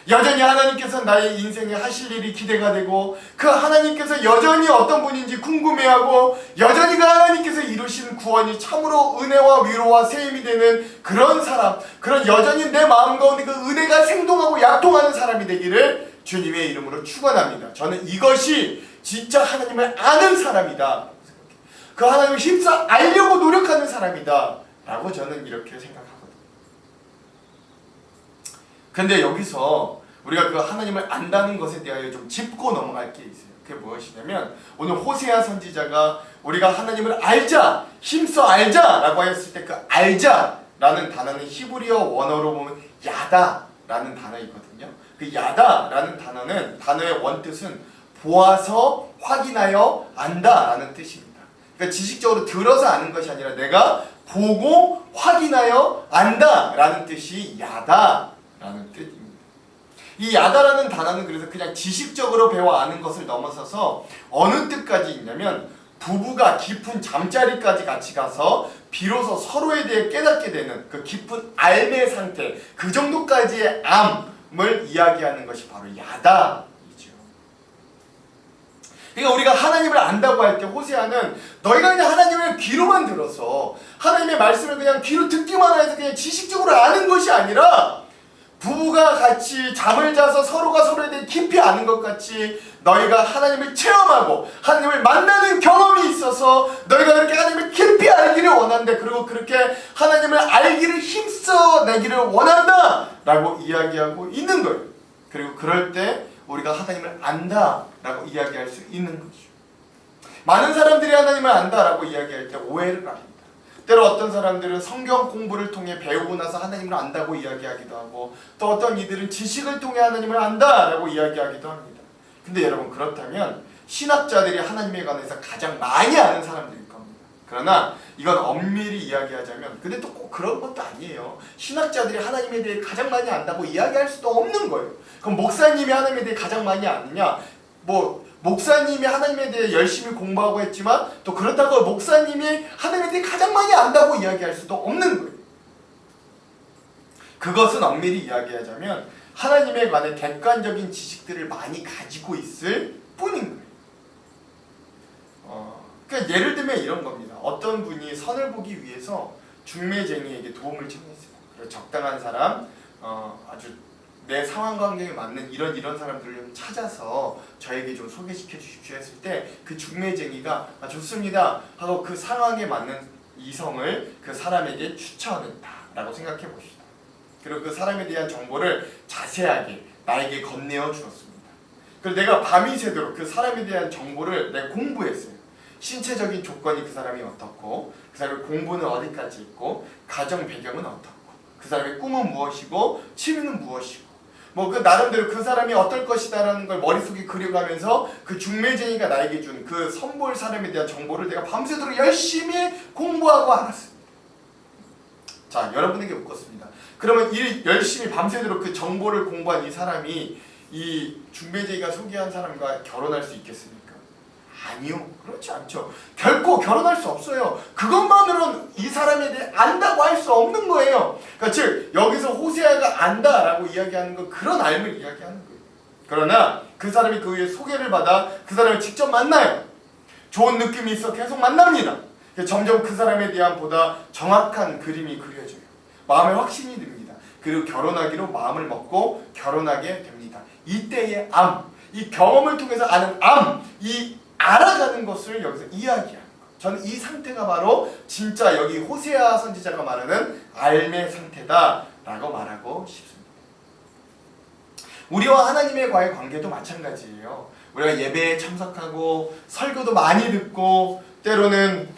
Speaker 1: 여전히 하나님께서 나의 인생에 하실 일이 기대가 되고 그 하나님께서 여전히 어떤 분인지 궁금해하고 여전히 그 하나님께서 이루신 구원이 참으로 은혜와 위로와 세임이 되는 그런 사람, 그런 여전히 내 마음 가운데 그 은혜가 생동하고 약통하는 사람이 되기를 주님의 이름으로 축원합니다. 저는 이것이 진짜 하나님을 아는 사람이다. 그 하나님을 힘써 알려고 노력하는 사람이다 라고 저는 이렇게 생각합니다. 근데 여기서 우리가 그 하나님을 안다는 것에 대하여 좀 짚고 넘어갈 게 있어요. 그게 무엇이냐면 오늘 호세아 선지자가 우리가 하나님을 알자, 힘써 알자 라고 했을 때 그 알자라는 단어는 히브리어 원어로 보면 야다라는 단어이거든요. 그 야다라는 단어의 원뜻은 보아서 확인하여 안다라는 뜻입니다. 그러니까 지식적으로 들어서 아는 것이 아니라 내가 보고 확인하여 안다라는 뜻이 야다라는 뜻입니다. 이 야다라는 단어는 그래서 그냥 지식적으로 배워 아는 것을 넘어서서 어느 뜻까지 있냐면 부부가 깊은 잠자리까지 같이 가서 비로소 서로에 대해 깨닫게 되는 그 깊은 알의 상태, 그 정도까지의 암을 이야기하는 것이 바로 야다이죠. 그러니까 우리가 하나님을 안다고 할 때 호세아는 너희가 그냥 하나님을 귀로만 들어서 하나님의 말씀을 그냥 귀로 듣기만 해서 그냥 지식적으로 아는 것이 아니라 부부가 같이 잠을 자서 서로가 서로에 대해 깊이 아는 것 같이 너희가 하나님을 체험하고 하나님을 만나는 경험이 있어서 너희가 그렇게 하나님을 깊이 알기를 원한다. 그리고 그렇게 하나님을 알기를 힘써 내기를 원한다 라고 이야기하고 있는 거예요. 그리고 그럴 때 우리가 하나님을 안다 라고 이야기할 수 있는 거죠. 많은 사람들이 하나님을 안다 라고 이야기할 때 오해를 합니다. 때로 어떤 사람들은 성경 공부를 통해 배우고 나서 하나님을 안다고 이야기하기도 하고 또 어떤 이들은 지식을 통해 하나님을 안다라고 이야기하기도 합니다. 근데 여러분 그렇다면 신학자들이 하나님에 관해서 가장 많이 아는 사람들일 겁니다. 그러나 이건 엄밀히 이야기하자면 근데 또 꼭 그런 것도 아니에요. 신학자들이 하나님에 대해 가장 많이 안다고 이야기할 수도 없는 거예요. 그럼 목사님이 하나님에 대해 가장 많이 아느냐? 목사님이 하나님에 대해 열심히 공부하고 했지만 또 그렇다고 목사님이 하나님에 대해 가장 많이 안다고 이야기할 수도 없는 거예요. 그것은 엄밀히 이야기하자면 하나님에 관해 객관적인 지식들을 많이 가지고 있을 뿐인 거예요. 그러니까 예를 들면 이런 겁니다. 어떤 분이 선을 보기 위해서 중매쟁이에게 도움을 청했어요. 그리고 적당한 사람, 아주 내 상황과 환경에 맞는 이런 사람들을 좀 찾아서 저에게 좀 소개시켜 주십시오 했을 때 그 중매쟁이가 좋습니다 하고 그 상황에 맞는 이성을 그 사람에게 추천했다 라고 생각해 봅시다. 그리고 그 사람에 대한 정보를 자세하게 나에게 건네어 주었습니다. 그리고 내가 밤이 새도록 그 사람에 대한 정보를 내가 공부했어요. 신체적인 조건이 그 사람이 어떻고 그 사람의 공부는 어디까지 있고 가정 배경은 어떻고 그 사람의 꿈은 무엇이고 취미는 무엇이고 그 나름대로 그 사람이 어떨 것이다라는 걸 머릿속에 그려가면서 그 중매쟁이가 나에게 준 그 선볼 사람에 대한 정보를 내가 밤새도록 열심히 공부하고 알았습니다. 자, 여러분에게 묻겠습니다. 그러면 열심히 밤새도록 그 정보를 공부한 이 사람이 이 중매쟁이가 소개한 사람과 결혼할 수 있겠습니까? 아니요, 그렇지 않죠. 결코 결혼할 수 없어요. 그것만으로는 이 사람에 대해 안다고 할 수 없는 거예요. 그러니까 즉 여기서 호세아가 안다라고 이야기하는 건 그런 알을 이야기하는 거예요. 그러나 그 사람이 그 위에 소개를 받아 그 사람을 직접 만나요. 좋은 느낌이 있어 계속 만납니다. 점점 그 사람에 대한 보다 정확한 그림이 그려져요. 마음에 확신이 듭니다. 그리고 결혼하기로 마음을 먹고 결혼하게 됩니다. 이때의 암, 이 경험을 통해서 아는 암, 이 알아가는 것을 여기서 이야기하는 거예요. 저는 이 상태가 바로 진짜 여기 호세아 선지자가 말하는 알의 상태다라고 말하고 싶습니다. 우리와 하나님의 과의 관계도 마찬가지예요. 우리가 예배에 참석하고 설교도 많이 듣고 때로는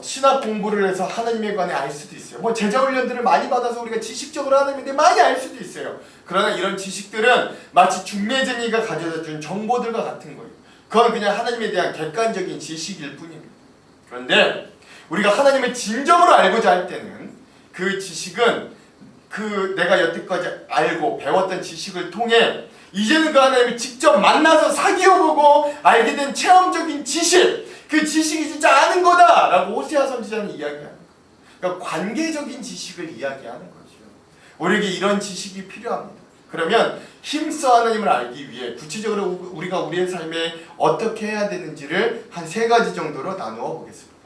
Speaker 1: 신학 공부를 해서 하나님에 관해 알 수도 있어요. 뭐 제자 훈련들을 많이 받아서 우리가 지식적으로 하나님에 대해 많이 알 수도 있어요. 그러나 이런 지식들은 마치 중매쟁이가 가져다 준 정보들과 같은 거예요. 그건 그냥 하나님에 대한 객관적인 지식일 뿐입니다. 그런데 우리가 하나님을 진정으로 알고자 할 때는 그 지식은 그 내가 여태까지 알고 배웠던 지식을 통해 이제는 그 하나님을 직접 만나서 사귀어보고 알게 된 체험적인 지식, 그 지식이 진짜 아는 거다라고 호세아 선지자는 이야기하는 거예요. 그러니까 관계적인 지식을 이야기하는 거죠. 우리에게 이런 지식이 필요합니다. 그러면 힘써 하나님을 알기 위해 구체적으로 우리가 우리의 삶에 어떻게 해야 되는지를 한 3가지 정도로 나누어 보겠습니다.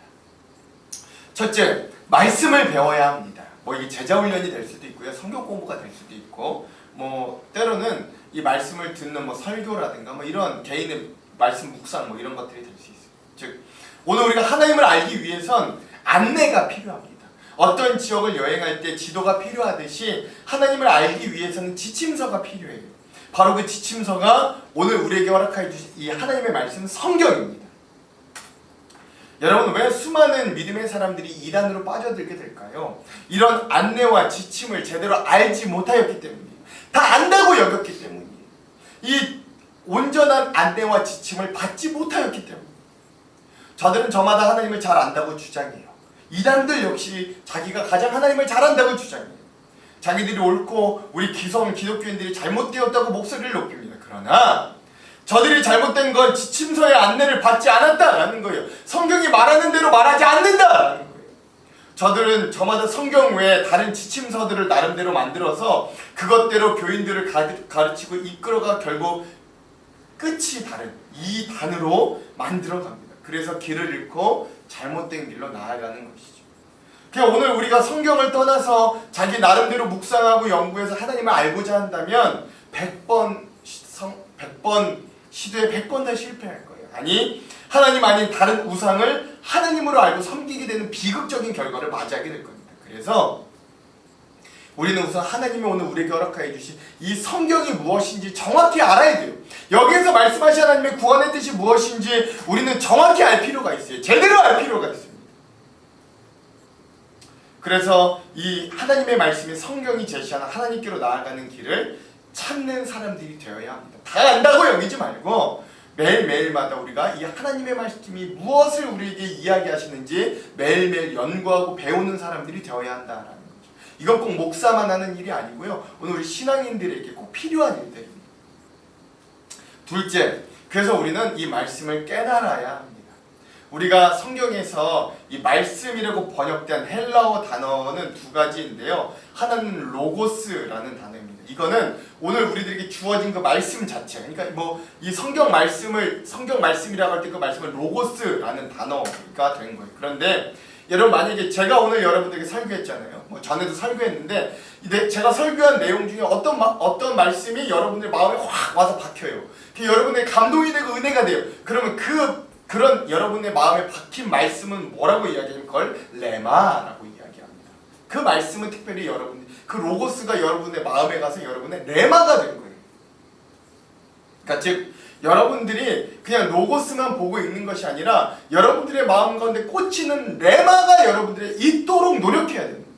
Speaker 1: 첫째, 말씀을 배워야 합니다. 뭐 이게 제자 훈련이 될 수도 있고요, 성경 공부가 될 수도 있고, 뭐 때로는 이 말씀을 듣는 뭐 설교라든가 뭐 이런 개인의 말씀 묵상 뭐 이런 것들이 될 수 있어요. 즉 오늘 우리가 하나님을 알기 위해선 안내가 필요합니다. 어떤 지역을 여행할 때 지도가 필요하듯이 하나님을 알기 위해서는 지침서가 필요해요. 바로 그 지침서가 오늘 우리에게 허락해 주신 이 하나님의 말씀 성경입니다. 여러분, 왜 수많은 믿음의 사람들이 이단으로 빠져들게 될까요? 이런 안내와 지침을 제대로 알지 못하였기 때문이에요. 다 안다고 여겼기 때문이에요. 이 온전한 안내와 지침을 받지 못하였기 때문이에요. 저들은 저마다 하나님을 잘 안다고 주장해요. 이단들 역시 자기가 가장 하나님을 잘 안다고 주장해요. 자기들이 옳고 우리 기독교인들이 잘못되었다고 목소리를 높입니다. 그러나 저들이 잘못된 건 지침서의 안내를 받지 않았다라는 거예요. 성경이 말하는 대로 말하지 않는다라는 거예요. 저들은 저마다 성경 외에 다른 지침서들을 나름대로 만들어서 그것대로 교인들을 가르치고 이끌어가 결국 끝이 다른 이 단으로 만들어갑니다. 그래서 길을 잃고 잘못된 길로 나아가는 것이죠. 그러니까 오늘 우리가 성경을 떠나서 자기 나름대로 묵상하고 연구해서 하나님을 알고자 한다면 100번 시도에 100번 다 실패할 거예요. 아니, 하나님 아닌 다른 우상을 하나님으로 알고 섬기게 되는 비극적인 결과를 맞이하게 될 겁니다. 그래서 우리는 우선 하나님이 오늘 우리에게 허락하여 주신 이 성경이 무엇인지 정확히 알아야 돼요. 여기에서 말씀하신 하나님의 구원의 뜻이 무엇인지 우리는 정확히 알 필요가 있어요. 제대로 알 필요가 있습니다. 그래서 이 하나님의 말씀이 성경이 제시하는 하나님께로 나아가는 길을 찾는 사람들이 되어야 합니다. 다 안다고 여기지 말고 매일매일마다 우리가 이 하나님의 말씀이 무엇을 우리에게 이야기하시는지 매일매일 연구하고 배우는 사람들이 되어야 한다라는 거죠. 이건 꼭 목사만 하는 일이 아니고요. 오늘 우리 신앙인들에게 꼭 필요한 일들입니다. 둘째, 그래서 우리는 이 말씀을 깨달아야 합니다. 우리가 성경에서 이 말씀이라고 번역된 헬라어 단어는 2가지인데요. 하나는 로고스라는 단어입니다. 이거는 오늘 우리들에게 주어진 그 말씀 자체, 그러니까 뭐 이 성경 말씀이라고 할 때 그 말씀은 로고스라는 단어가 된 거예요. 그런데 여러분, 만약에 제가 오늘 여러분들에게 설교했잖아요. 뭐 전에도 설교했는데 제가 설교한 내용 중에 어떤 말씀이 여러분들 마음에 확 와서 박혀요. 여러분의 감동이 되고 은혜가 돼요. 그러면 그런 여러분의 마음에 박힌 말씀은 뭐라고 이야기하냐면 그걸 레마라고 이야기합니다. 그 말씀은 특별히 그 로고스가 여러분의 마음에 가서 여러분의 레마가 된 거예요. 그러니까 즉 여러분들이 그냥 로고스만 보고 있는 것이 아니라 여러분들의 마음 가운데 꽂히는 레마가 여러분들이 있도록 노력해야 됩니다.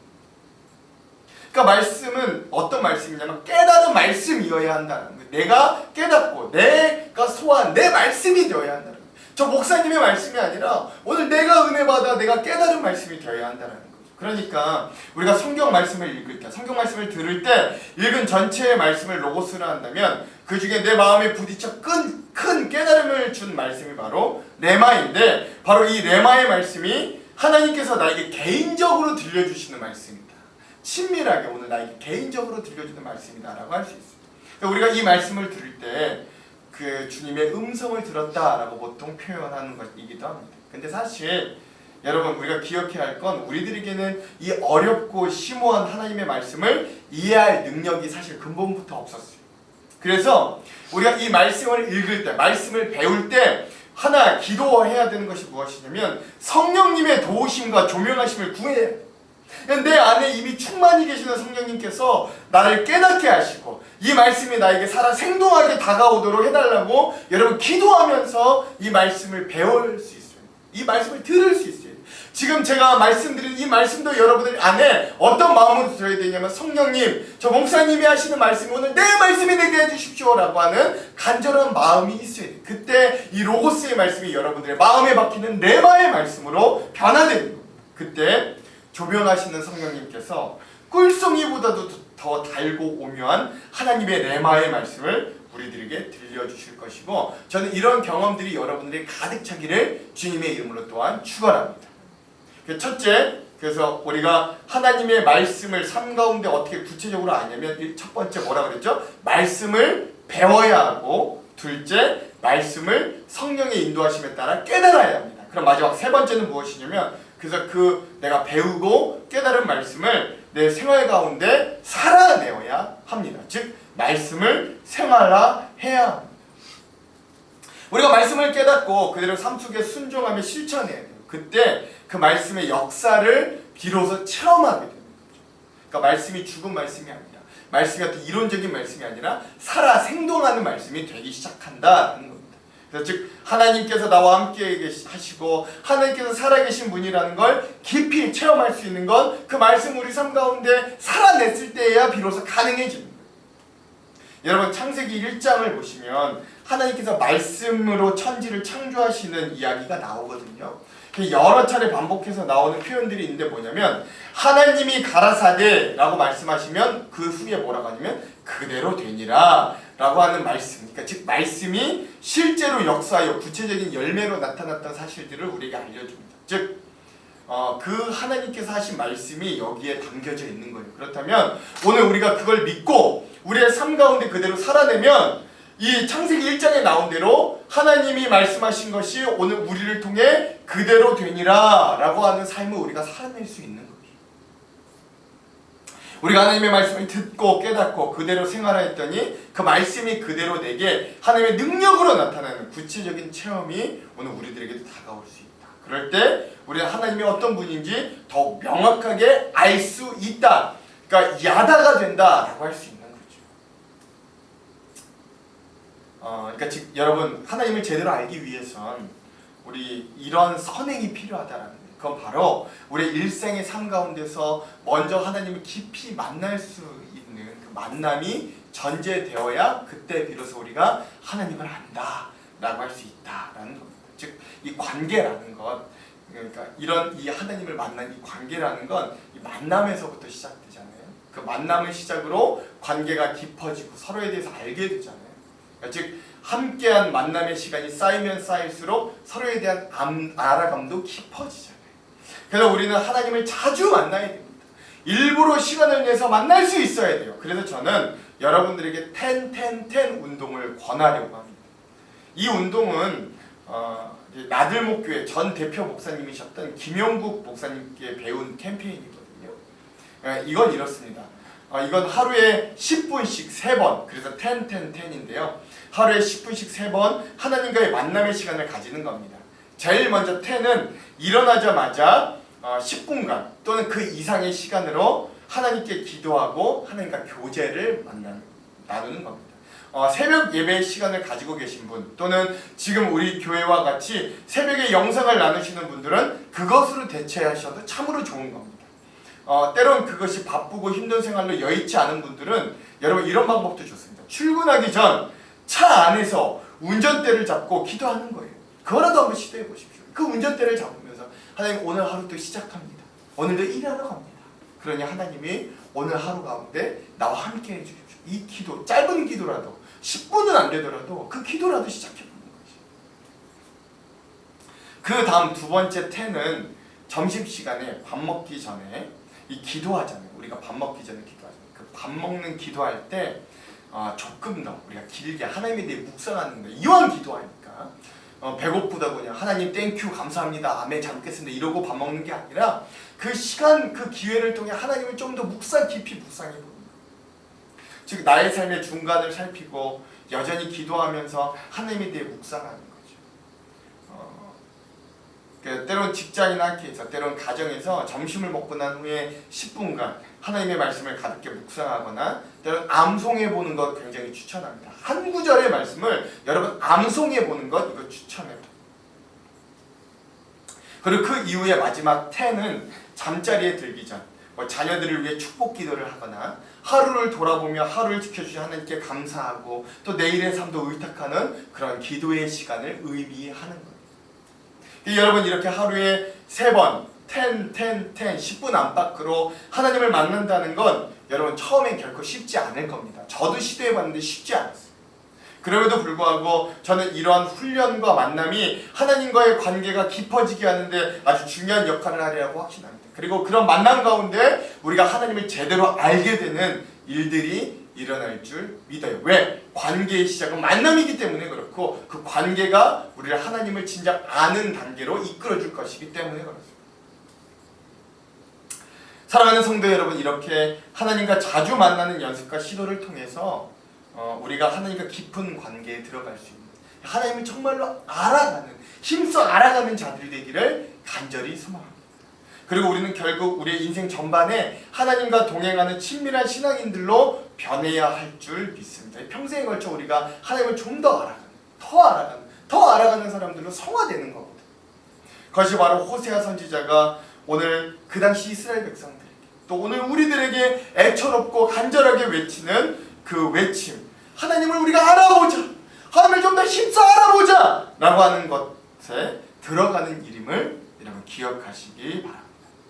Speaker 1: 그러니까 말씀은 어떤 말씀이냐면 깨달은 말씀이어야 한다는 거예요. 내가 깨닫고 내가 소화한 내 말씀이 되어야 한다는 거예요. 저 목사님의 말씀이 아니라 오늘 내가 은혜 받아 내가 깨달은 말씀이 되어야 한다는 거죠. 그러니까 우리가 성경 말씀을 읽을 때, 성경 말씀을 들을 때 읽은 전체의 말씀을 로고스로 한다면 그 중에 내 마음에 부딪혀 큰 깨달음을 준 말씀이 바로 레마인데, 바로 이 레마의 말씀이 하나님께서 나에게 개인적으로 들려주시는 말씀이다. 친밀하게 오늘 나에게 개인적으로 들려주는 말씀이다 라고 할 수 있어요. 우리가 이 말씀을 들을 때 그 주님의 음성을 들었다라고 보통 표현하는 것이기도 합니다. 근데 사실 여러분, 우리가 기억해야 할 건 우리들에게는 이 어렵고 심오한 하나님의 말씀을 이해할 능력이 사실 근본부터 없었어요. 그래서 우리가 이 말씀을 읽을 때, 말씀을 배울 때 하나 기도해야 되는 것이 무엇이냐면 성령님의 도우심과 조명하심을 구해야 해요. 내 안에 이미 충만히 계시는 성령님께서 나를 깨닫게 하시고 이 말씀이 나에게 살아 생동하게 다가오도록 해달라고 여러분 기도하면서 이 말씀을 배울 수 있어요. 이 말씀을 들을 수 있어요. 지금 제가 말씀드린 이 말씀도 여러분들 안에 어떤 마음으로 들어야 되냐면, 성령님, 저 목사님이 하시는 말씀이 오늘 내 말씀이 되게 해주십시오 라고 하는 간절한 마음이 있어야 돼요. 그때 이 로고스의 말씀이 여러분들의 마음에 박히는 레마의 말씀으로 변화되는 거예요. 그때 조명하시는 성령님께서 꿀송이보다도 더 달고 오묘한 하나님의 레마의 말씀을 우리들에게 들려주실 것이고, 저는 이런 경험들이 여러분들이 가득 차기를 주님의 이름으로 또한 축원합니다. 첫째, 그래서 우리가 하나님의 말씀을 삶 가운데 어떻게 구체적으로 아냐면, 첫 번째 뭐라 그랬죠? 말씀을 배워야 하고, 둘째, 말씀을 성령의 인도하심에 따라 깨달아야 합니다. 그럼 마지막 세 번째는 무엇이냐면, 그래서 내가 배우고 깨달은 말씀을 내 생활 가운데 살아내어야 합니다. 즉 말씀을 생활화해야 합니다. 우리가 말씀을 깨닫고 그대로 삶 속에 순종하며 실천해야 돼요. 그때 그 말씀의 역사를 비로소 체험하게 되는 거죠. 그러니까 말씀이 죽은 말씀이 아니라, 말씀이 어떤 이론적인 말씀이 아니라 살아 생동하는 말씀이 되기 시작한다는 겁니다. 그래서 즉 하나님께서 나와 함께 하시고 하나님께서 살아계신 분이라는 걸 깊이 체험할 수 있는 건 그 말씀 우리 삶 가운데 살아냈을 때에야 비로소 가능해집니다. 여러분, 창세기 1장을 보시면 하나님께서 말씀으로 천지를 창조하시는 이야기가 나오거든요. 여러 차례 반복해서 나오는 표현들이 있는데 뭐냐면, 하나님이 가라사대 라고 말씀하시면 그 후에 뭐라고 하냐면 그대로 되니라 라고 하는 말씀, 그러니까 즉 말씀이 실제로 역사하여 구체적인 열매로 나타났던 사실들을 우리에게 알려줍니다. 즉 그 하나님께서 하신 말씀이 여기에 담겨져 있는 거예요. 그렇다면 오늘 우리가 그걸 믿고 우리의 삶 가운데 그대로 살아내면 이 창세기 1장에 나온 대로 하나님이 말씀하신 것이 오늘 우리를 통해 그대로 되니라 라고 하는 삶을 우리가 살아낼 수 있는 거예요. 우리가 하나님의 말씀을 듣고 깨닫고 그대로 생활했더니 그 말씀이 그대로 내게 하나님의 능력으로 나타나는 구체적인 체험이 오늘 우리들에게도 다가올 수 있다. 그럴 때 우리는 하나님이 어떤 분인지 더욱 명확하게 알 수 있다. 그러니까 야다가 된다라고 할 수 있는 거죠. 그러니까 즉 여러분, 하나님을 제대로 알기 위해선 우리 이런 선행이 필요하다라는 거예요. 그건 바로 우리의 일생의 삶 가운데서 먼저 하나님을 깊이 만날 수 있는 그 만남이 전제되어야 그때 비로소 우리가 하나님을 안다라고 할 수 있다라는 겁니다. 즉 이 관계라는 것, 그러니까 이런 이 하나님을 만난 이 관계라는 건 이 만남에서부터 시작되잖아요. 그 만남을 시작으로 관계가 깊어지고 서로에 대해서 알게 되잖아요. 그러니까 즉 함께한 만남의 시간이 쌓이면 쌓일수록 서로에 대한 알아감도 깊어지잖아요. 그래서 우리는 하나님을 자주 만나야 됩니다. 일부러 시간을 내서 만날 수 있어야 돼요. 그래서 저는 여러분들에게 10-10-10 운동을 권하려고 합니다. 이 운동은 나들목교회 전 대표 목사님이셨던 김용국 목사님께 배운 캠페인이거든요. 이건 이렇습니다. 이건 하루에 10분씩 3번, 그래서 10-10-10인데요. 하루에 10분씩 3번 하나님과의 만남의 시간을 가지는 겁니다. 제일 먼저 10은 일어나자마자 10분간 또는 그 이상의 시간으로 하나님께 기도하고 하나님과 교제를 나누는 겁니다. 새벽 예배의 시간을 가지고 계신 분, 또는 지금 우리 교회와 같이 새벽에 영상을 나누시는 분들은 그것으로 대체하셔도 참으로 좋은 겁니다. 때론 그것이 바쁘고 힘든 생활로 여의치 않은 분들은 여러분 이런 방법도 좋습니다. 출근하기 전 차 안에서 운전대를 잡고 기도하는 거예요. 그거라도 한번 시도해 보십시오. 그 운전대를 잡으면서 하나님, 오늘 하루도 시작합니다. 오늘도 일하러 갑니다. 그러니 하나님이 오늘 하루 가운데 나와 함께 해주십시오. 이 기도, 짧은 기도라도 10분은 안 되더라도 그 기도라도 시작해보는 거지. 그 다음 두 번째 텐은 점심시간에 밥 먹기 전에 이 기도하잖아요. 우리가 밥 먹기 전에 기도하잖아요. 그 밥 먹는 기도할 때 조금 더 우리가 길게 하나님에 대해 묵상하는 거예요. 이왕 기도하니까 배고프다고 그냥 하나님 땡큐 감사합니다 아멘 잘 먹겠습니다 이러고 밥 먹는 게 아니라 그 시간 그 기회를 통해 하나님을 좀 더 깊이 묵상해 보는 거예요. 즉 나의 삶의 중간을 살피고 여전히 기도하면서 하나님에 대해 묵상하는 거죠. 때론 직장이나 학교에서 때론 가정에서 점심을 먹고 난 후에 10분간 하나님의 말씀을 가볍게 묵상하거나 때론 암송해보는 것 굉장히 추천합니다. 한 구절의 말씀을 여러분 암송해보는 것 이거 추천해요. 그리고 그 이후에 마지막 10은 잠자리에 들기 전 자녀들을 위해 축복 기도를 하거나 하루를 돌아보며 하루를 지켜주신 하나님께 감사하고 또 내일의 삶도 의탁하는 그런 기도의 시간을 의미하는 거예요. 여러분 이렇게 하루에 3번 10, 10분 안팎으로 하나님을 만난다는 건 여러분 처음엔 결코 쉽지 않을 겁니다. 저도 시도해봤는데 쉽지 않았어요. 그럼에도 불구하고 저는 이러한 훈련과 만남이 하나님과의 관계가 깊어지게 하는데 아주 중요한 역할을 하리라고 확신합니다. 그리고 그런 만남 가운데 우리가 하나님을 제대로 알게 되는 일들이 일어날 줄 믿어요. 왜? 관계의 시작은 만남이기 때문에 그렇고 그 관계가 우리를 하나님을 진짜 아는 단계로 이끌어줄 것이기 때문에 그렇습니다. 사랑하는 성도 여러분, 이렇게 하나님과 자주 만나는 연습과 시도를 통해서 우리가 하나님과 깊은 관계에 들어갈 수 있는 하나님을 정말로 알아가는 힘써 알아가는 자들이 되기를 간절히 소망합니다. 그리고 우리는 결국 우리의 인생 전반에 하나님과 동행하는 친밀한 신앙인들로 변해야 할 줄 믿습니다. 평생에 걸쳐 우리가 하나님을 좀 더 알아가는, 더 알아가는 사람들로 성화되는 겁니다. 그것이 바로 호세아 선지자가 오늘 그 당시 이스라엘 백성들에게 또 오늘 우리들에게 애처롭고 간절하게 외치는 그 외침, 하나님을 우리가 알아보자, 하나님을 좀 더 힘써 알아보자 라고 하는 것에 들어가는 일임을 여러분 기억하시기 바랍니다.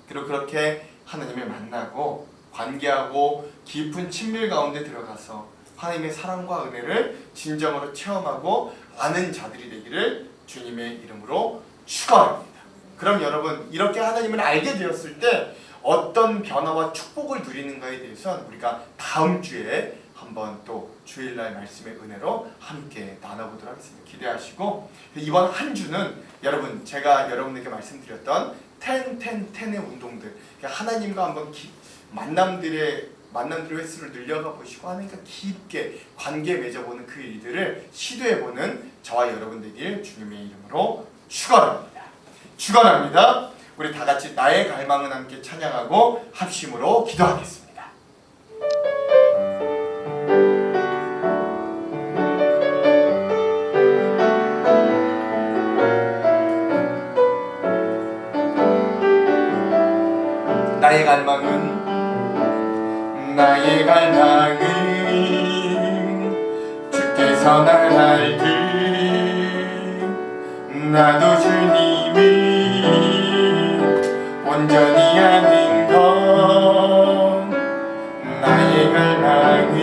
Speaker 1: 그리고 그렇게 하나님을 만나고 관계하고 깊은 친밀 가운데 들어가서 하나님의 사랑과 은혜를 진정으로 체험하고 아는 자들이 되기를 주님의 이름으로 축원합니다. 그럼 여러분 이렇게 하나님을 알게 되었을 때 어떤 변화와 축복을 누리는가에 대해서는 우리가 다음 주에 한번 또 주일날 말씀의 은혜로 함께 나눠보도록 하겠습니다. 기대하시고 이번 한 주는 여러분 제가 여러분에게 말씀드렸던 10의 운동들 하나님과 한번 만남들의 횟수를 늘려가 보시고 하나님과 깊게 관계 맺어보는 그 일들을 시도해보는 저와 여러분 되길 주님의 이름으로 축원합니다. 축원합니다. 우리 다 같이 나의 갈망은 함께 찬양하고 합심으로 기도하겠습니다. 나의 갈망은 주께서 날 알듯 나도 주님을 온전히 아는 것. 나의 갈망은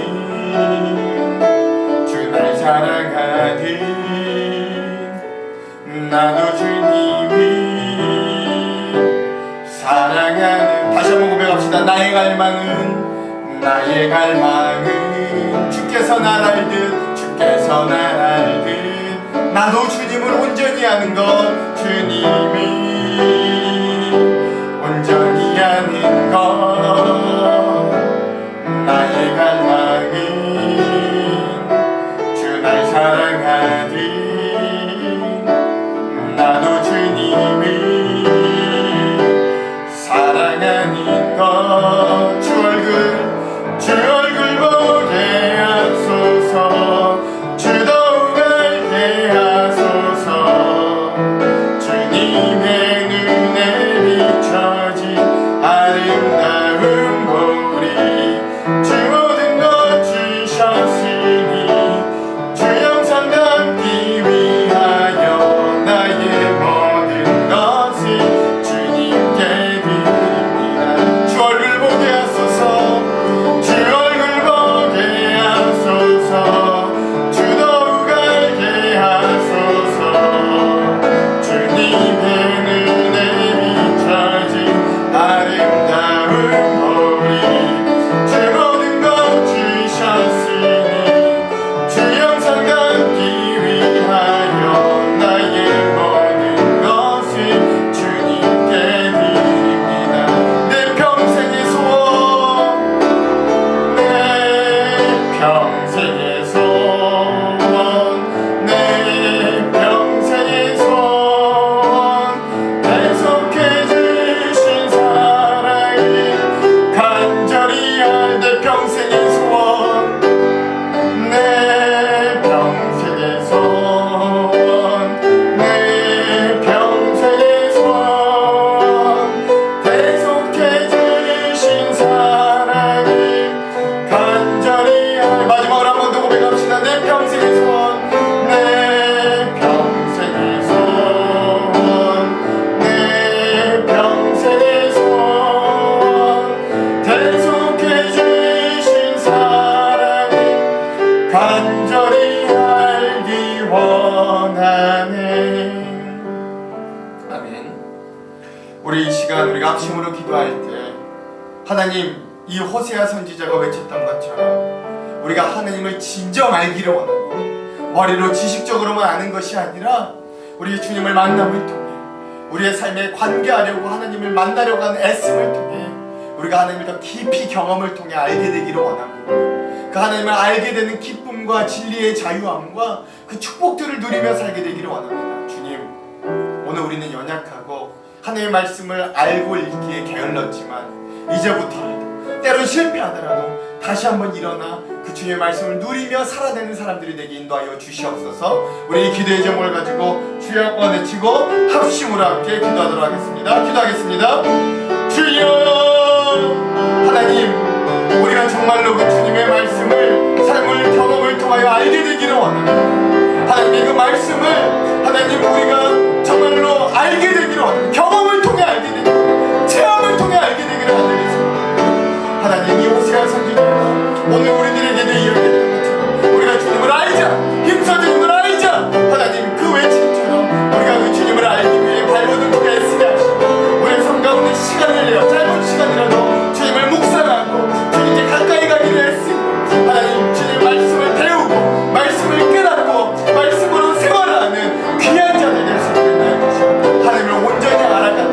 Speaker 1: 주 날 사랑하듯 나도 주님을 사랑하는. 다시 한번 고백합시다. 나의 갈망은 주께서 날 알듯 나도 주님을 온전히 아는 것. 주님을 온전히 아는 것. 나의 갈망은 주 날 사랑하듯 나도 주님을 사랑하는 것. 주 얼굴 보게 하소서. 주 더욱 알게 하소서. 우리 이 시간 우리가 합심으로 기도할 때 하나님, 이 호세아 선지자가 외쳤던 것처럼 우리가 하나님을 진정 알기를 원하고 머리로 지식적으로만 아는 것이 아니라 우리 주님을 만남을 통해 우리의 삶에 관계하려고 하나님을 만나려고 하는 애씀을 통해 우리가 하나님을 더 깊이 경험을 통해 알게 되기를 원하고 그 하나님을 알게 되는 기쁨과 진리의 자유함과 그 축복들을 누리며 살게 되기를 원합니다. 주님, 오늘 우리는 연약하고 하나님의 말씀을 알고 읽기에 게을렀지만 이제부터라도 때론 실패하더라도 다시 한번 일어나 그 주님의 말씀을 누리며 살아내는 사람들이 되게 인도하여 주시옵소서. 우리 이 기도의 제목을 가지고 주여 한번 외치고 합심으로 함께 기도하도록 하겠습니다. 기도하겠습니다. 주여, 하나님, 우리가 정말로 그 주님의 말씀을 삶을 경험을 통하여 알게 되기를 원합니다. 하나님의 그 말씀을 하나님 우리가 정말로 알게 되기를 원합니다. 경험을 통해 알게 되기를, 체험을 통해 알게 되기를 원합니다. 하나님, 이 호세아 선지자가 오늘 우리들에게도 이야기했던 것처럼 우리가 주님을 알자, 힘써 주님을 알자, 하나님 그 외침처럼 우리가 그 주님을 알기 위해 발버둥 애쓰게 하시고 우리의 삶 가운데 시간을 내어 짧은 시간이라도 주님을 묵상하고 주님께 가까이 가기를 애쓰고 하나님 주님의 말씀을 배우고 말씀을 깨닫고 말씀으로 생활하는 귀한 자들 될 수 있게 해주시고 하나님을 온전히 알아가는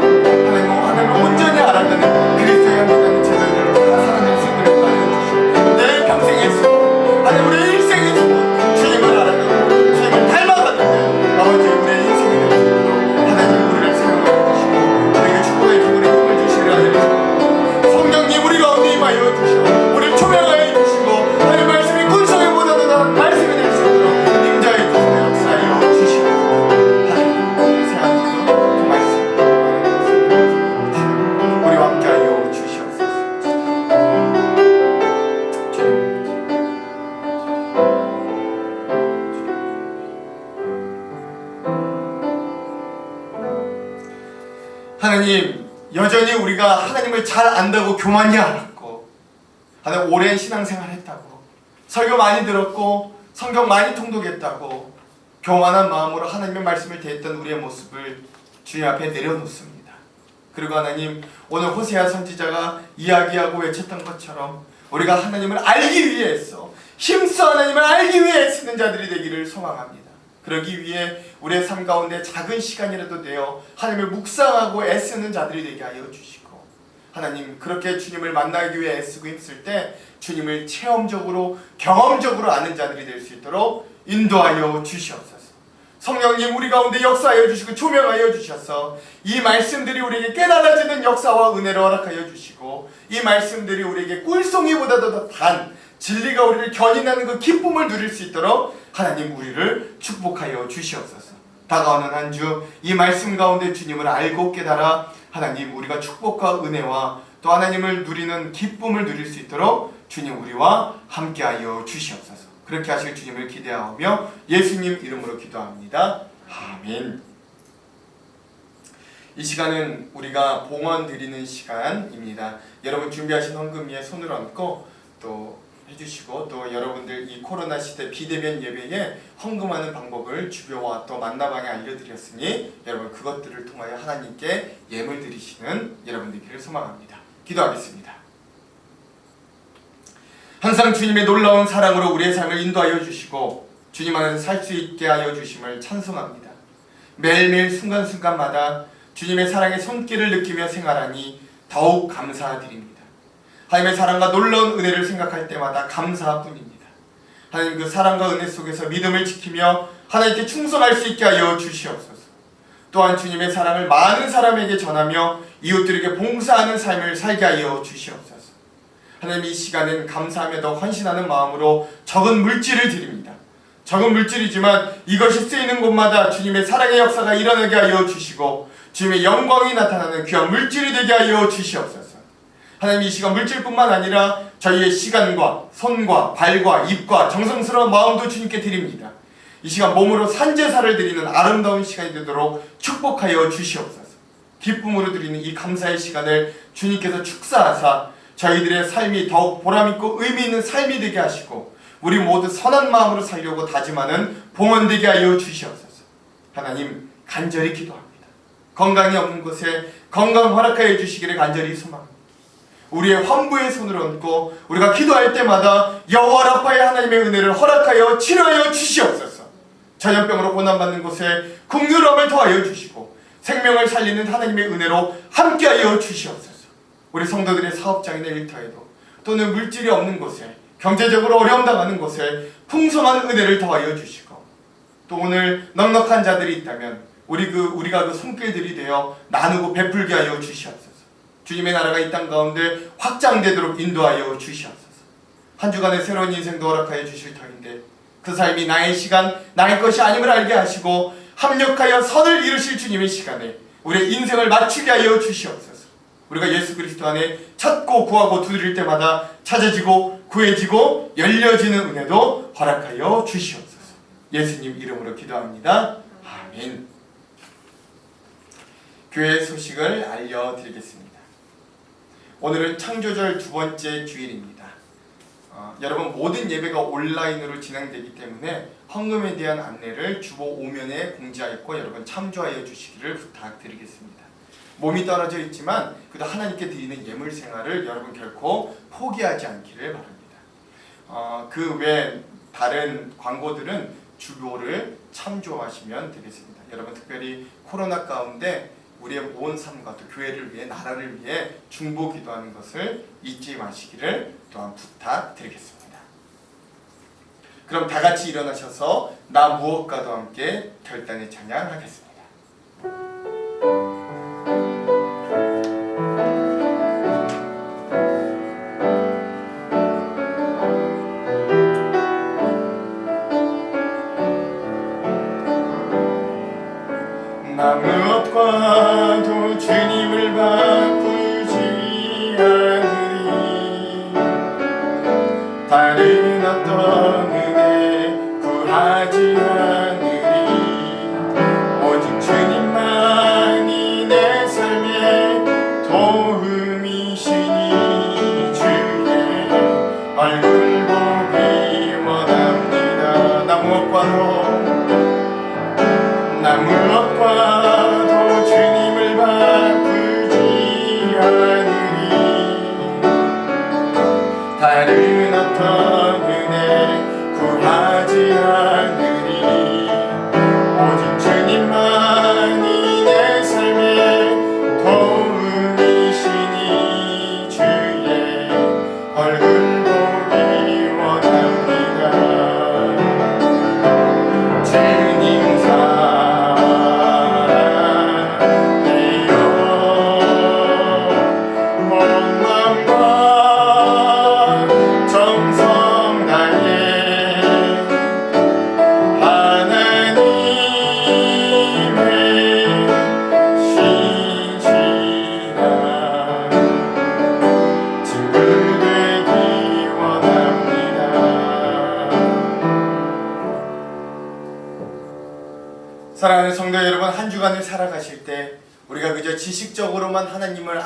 Speaker 1: 하나님을 온전히 알아가는 그리스도의 믿는 제자들로 다 살아낼 수 있도록 알려주시고 내 평생의 수고 하나님 우리의 일생의 수고 주님을 알아가고 주님을 닮아가는 아버지 우리의 인생이 될 수 있도록 하나님 우리를 사용하여 주시고 우리에게 축복의 기분에 힘을 주시기를 알려주시고 성령님 우리 가운데 임하여 주시고 우리를 초명하여 주시고 하나님 말씀이 군성에보다도 나은 말씀이 될 수 있도록 임자의 뜻을 역사하여 주시고 하나님 새하늘도 그 말씀 우리와 함께하여 주시옵소서. 하나님, 여전히 우리가 하나님을 잘 안다고 교만이 알았고 하나님 오랜 신앙생활 했다고 설교 많이 들었고 성경 많이 통독했다고 교만한 마음으로 하나님의 말씀을 대했던 우리의 모습을 주님 앞에 내려놓습니다. 그리고 하나님, 오늘 호세아 선지자가 이야기하고 외쳤던 것처럼 우리가 하나님을 알기 위해서 힘써 하나님을 알기 위해 애쓰는 자들이 되기를 소망합니다. 그러기 위해 우리의 삶 가운데 작은 시간이라도 내어 하나님을 묵상하고 애쓰는 자들이 되게 하여 주시고 하나님, 그렇게 주님을 만나기 위해 애쓰고 힘쓸 때 주님을 체험적으로 경험적으로 아는 자들이 될 수 있도록 인도하여 주시옵소서. 성령님 우리 가운데 역사하여 주시고 조명하여 주셔서 이 말씀들이 우리에게 깨달아지는 역사와 은혜를 허락하여 주시고 이 말씀들이 우리에게 꿀송이보다도 더 단 진리가 우리를 견인하는 그 기쁨을 누릴 수 있도록 하나님 우리를 축복하여 주시옵소서. 다가오는 한 주 이 말씀 가운데 주님을 알고 깨달아 하나님 우리가 축복과 은혜와 또 하나님을 누리는 기쁨을 누릴 수 있도록 주님 우리와 함께하여 주시옵소서. 그렇게 하실 주님을 기대하며 예수님 이름으로 기도합니다. 아멘. 이 시간은 우리가 봉헌 드리는 시간입니다. 여러분 준비하신 헌금 위에 손을 얹고 또 해주시고 또 여러분들 이 코로나 시대 비대면 예배에 헌금하는 방법을 주교와 또 만나방에 알려드렸으니 여러분 그것들을 통하여 하나님께 예물 드리시는 여러분 되기를 소망합니다. 기도하겠습니다. 항상 주님의 놀라운 사랑으로 우리의 삶을 인도하여 주시고 주님 안에서 살 수 있게 하여 주심을 찬송합니다. 매일매일 순간순간마다 주님의 사랑의 손길을 느끼며 생활하니 더욱 감사드립니다. 하나님의 사랑과 놀라운 은혜를 생각할 때마다 감사뿐입니다. 하나님 그 사랑과 은혜 속에서 믿음을 지키며 하나님께 충성할 수 있게 하여 주시옵소서. 또한 주님의 사랑을 많은 사람에게 전하며 이웃들에게 봉사하는 삶을 살게 하여 주시옵소서. 하나님 이 시간은 감사하며 더 헌신하는 마음으로 적은 물질을 드립니다. 적은 물질이지만 이것이 쓰이는 곳마다 주님의 사랑의 역사가 일어나게 하여 주시고 주님의 영광이 나타나는 귀한 물질이 되게 하여 주시옵소서. 하나님 이 시간 물질뿐만 아니라 저희의 시간과 손과 발과 입과 정성스러운 마음도 주님께 드립니다. 이 시간 몸으로 산제사를 드리는 아름다운 시간이 되도록 축복하여 주시옵소서. 기쁨으로 드리는 이 감사의 시간을 주님께서 축사하사 저희들의 삶이 더욱 보람있고 의미있는 삶이 되게 하시고 우리 모두 선한 마음으로 살려고 다짐하는 봉헌되게 하여 주시옵소서. 하나님 간절히 기도합니다. 건강이 없는 곳에 건강 허락하여 주시기를 간절히 소망합니다. 우리의 환부의 손을 얹고 우리가 기도할 때마다 여호와 라파의 하나님의 은혜를 허락하여 치료하여 주시옵소서. 전염병으로 고난받는 곳에 긍휼함을 더하여 주시고 생명을 살리는 하나님의 은혜로 함께하여 주시옵소서. 우리 성도들의 사업장이나 일터에도 또는 물질이 없는 곳에 경제적으로 어려움 당하는 곳에 풍성한 은혜를 더하여 주시고 또 오늘 넉넉한 자들이 있다면 우리가 그 손길들이 되어 나누고 베풀게 하여 주시옵소서. 주님의 나라가 이 땅 가운데 확장되도록 인도하여 주시옵소서. 한 주간의 새로운 인생도 허락하여 주실 터인데 그 삶이 나의 시간, 나의 것이 아님을 알게 하시고 합력하여 선을 이루실 주님의 시간에 우리의 인생을 마치게 하여 주시옵소서. 우리가 예수 그리스도 안에 찾고 구하고 두드릴 때마다 찾아지고 구해지고 열려지는 은혜도 허락하여 주시옵소서. 예수님 이름으로 기도합니다. 아멘. 교회 소식을 알려드리겠습니다. 오늘은 창조절 두 번째 주일입니다. 여러분 모든 예배가 온라인으로 진행되기 때문에 헌금에 대한 안내를 주보 5면에 공지하였고 여러분 참조하여 주시기를 부탁드리겠습니다. 몸이 떨어져 있지만 그래도 하나님께 드리는 예물 생활을 여러분 결코 포기하지 않기를 바랍니다. 그 외 다른 광고들은 주보를 참조하시면 되겠습니다. 여러분 특별히 코로나 가운데 우리의 온 삶과 또 교회를 위해 나라를 위해 중보 기도하는 것을 잊지 마시기를 또한 부탁드리겠습니다. 그럼 다 같이 일어나셔서 나 무엇과도 함께 결단의 찬양하겠습니다. 나 무엇과도 주님을 바꾸지 않으리. 다른 어떤 은혜 구하지 않으리. 오직 주님만이 내 삶의 도움이시니 주의 얼굴 보기 원합니다. 나 무엇과도 주님을 바꾸지 않으리. 다른 어떤 은혜 구하지 않으리. 오직 주님만이 내 삶의 도움이시니 주의 얼굴 보기 원합니다. 주님 사랑하는 성도 여러분, 한 주간을 살아가실 때 우리가 그저 지식적으로만 하나님을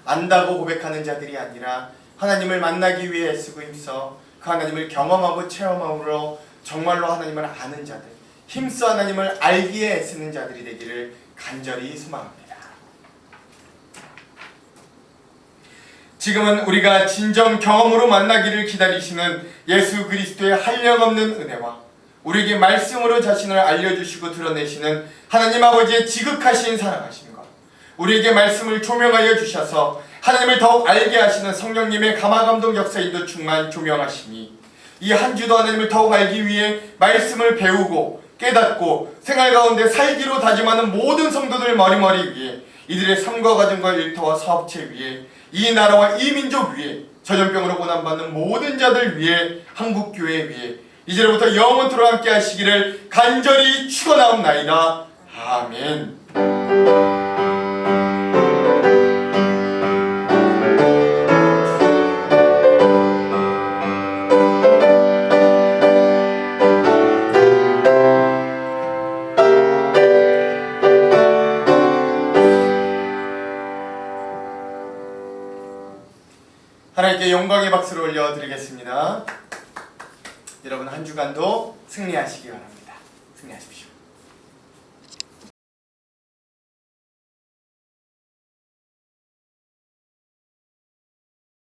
Speaker 1: 안다고 고백하는 자들이 아니라 하나님을 만나기 위해 애쓰고 힘써 그 하나님을 경험하고 체험함으로 정말로 하나님을 아는 자들, 힘써 하나님을 알기에 애쓰는 자들이 되기를 간절히 소망합니다. 지금은 우리가 진정 경험으로 만나기를 기다리시는 예수 그리스도의 한량없는 은혜와 우리에게 말씀으로 자신을 알려주시고 드러내시는 하나님 아버지의 지극하신 사랑하심과 우리에게 말씀을 조명하여 주셔서 하나님을 더욱 알게 하시는 성령님의 감화감동 역사인도 충만 조명하심이 이 한 주도 하나님을 더욱 알기 위해 말씀을 배우고 깨닫고 생활 가운데 살기로 다짐하는 모든 성도들 머리머리 위에 이들의 삶과 가정과 일터와 사업체 위에 이 나라와 이 민족 위에 전염병으로 고난받는 모든 자들 위에 한국교회 위에 이제로부터 영원토록 함께 하시기를 간절히 축원하옵나이다. 아멘. 하나님께 영광의 박수를 올려드리겠습니다. 여러분 한 주간도 승리하시기 바랍니다. 승리하십시오.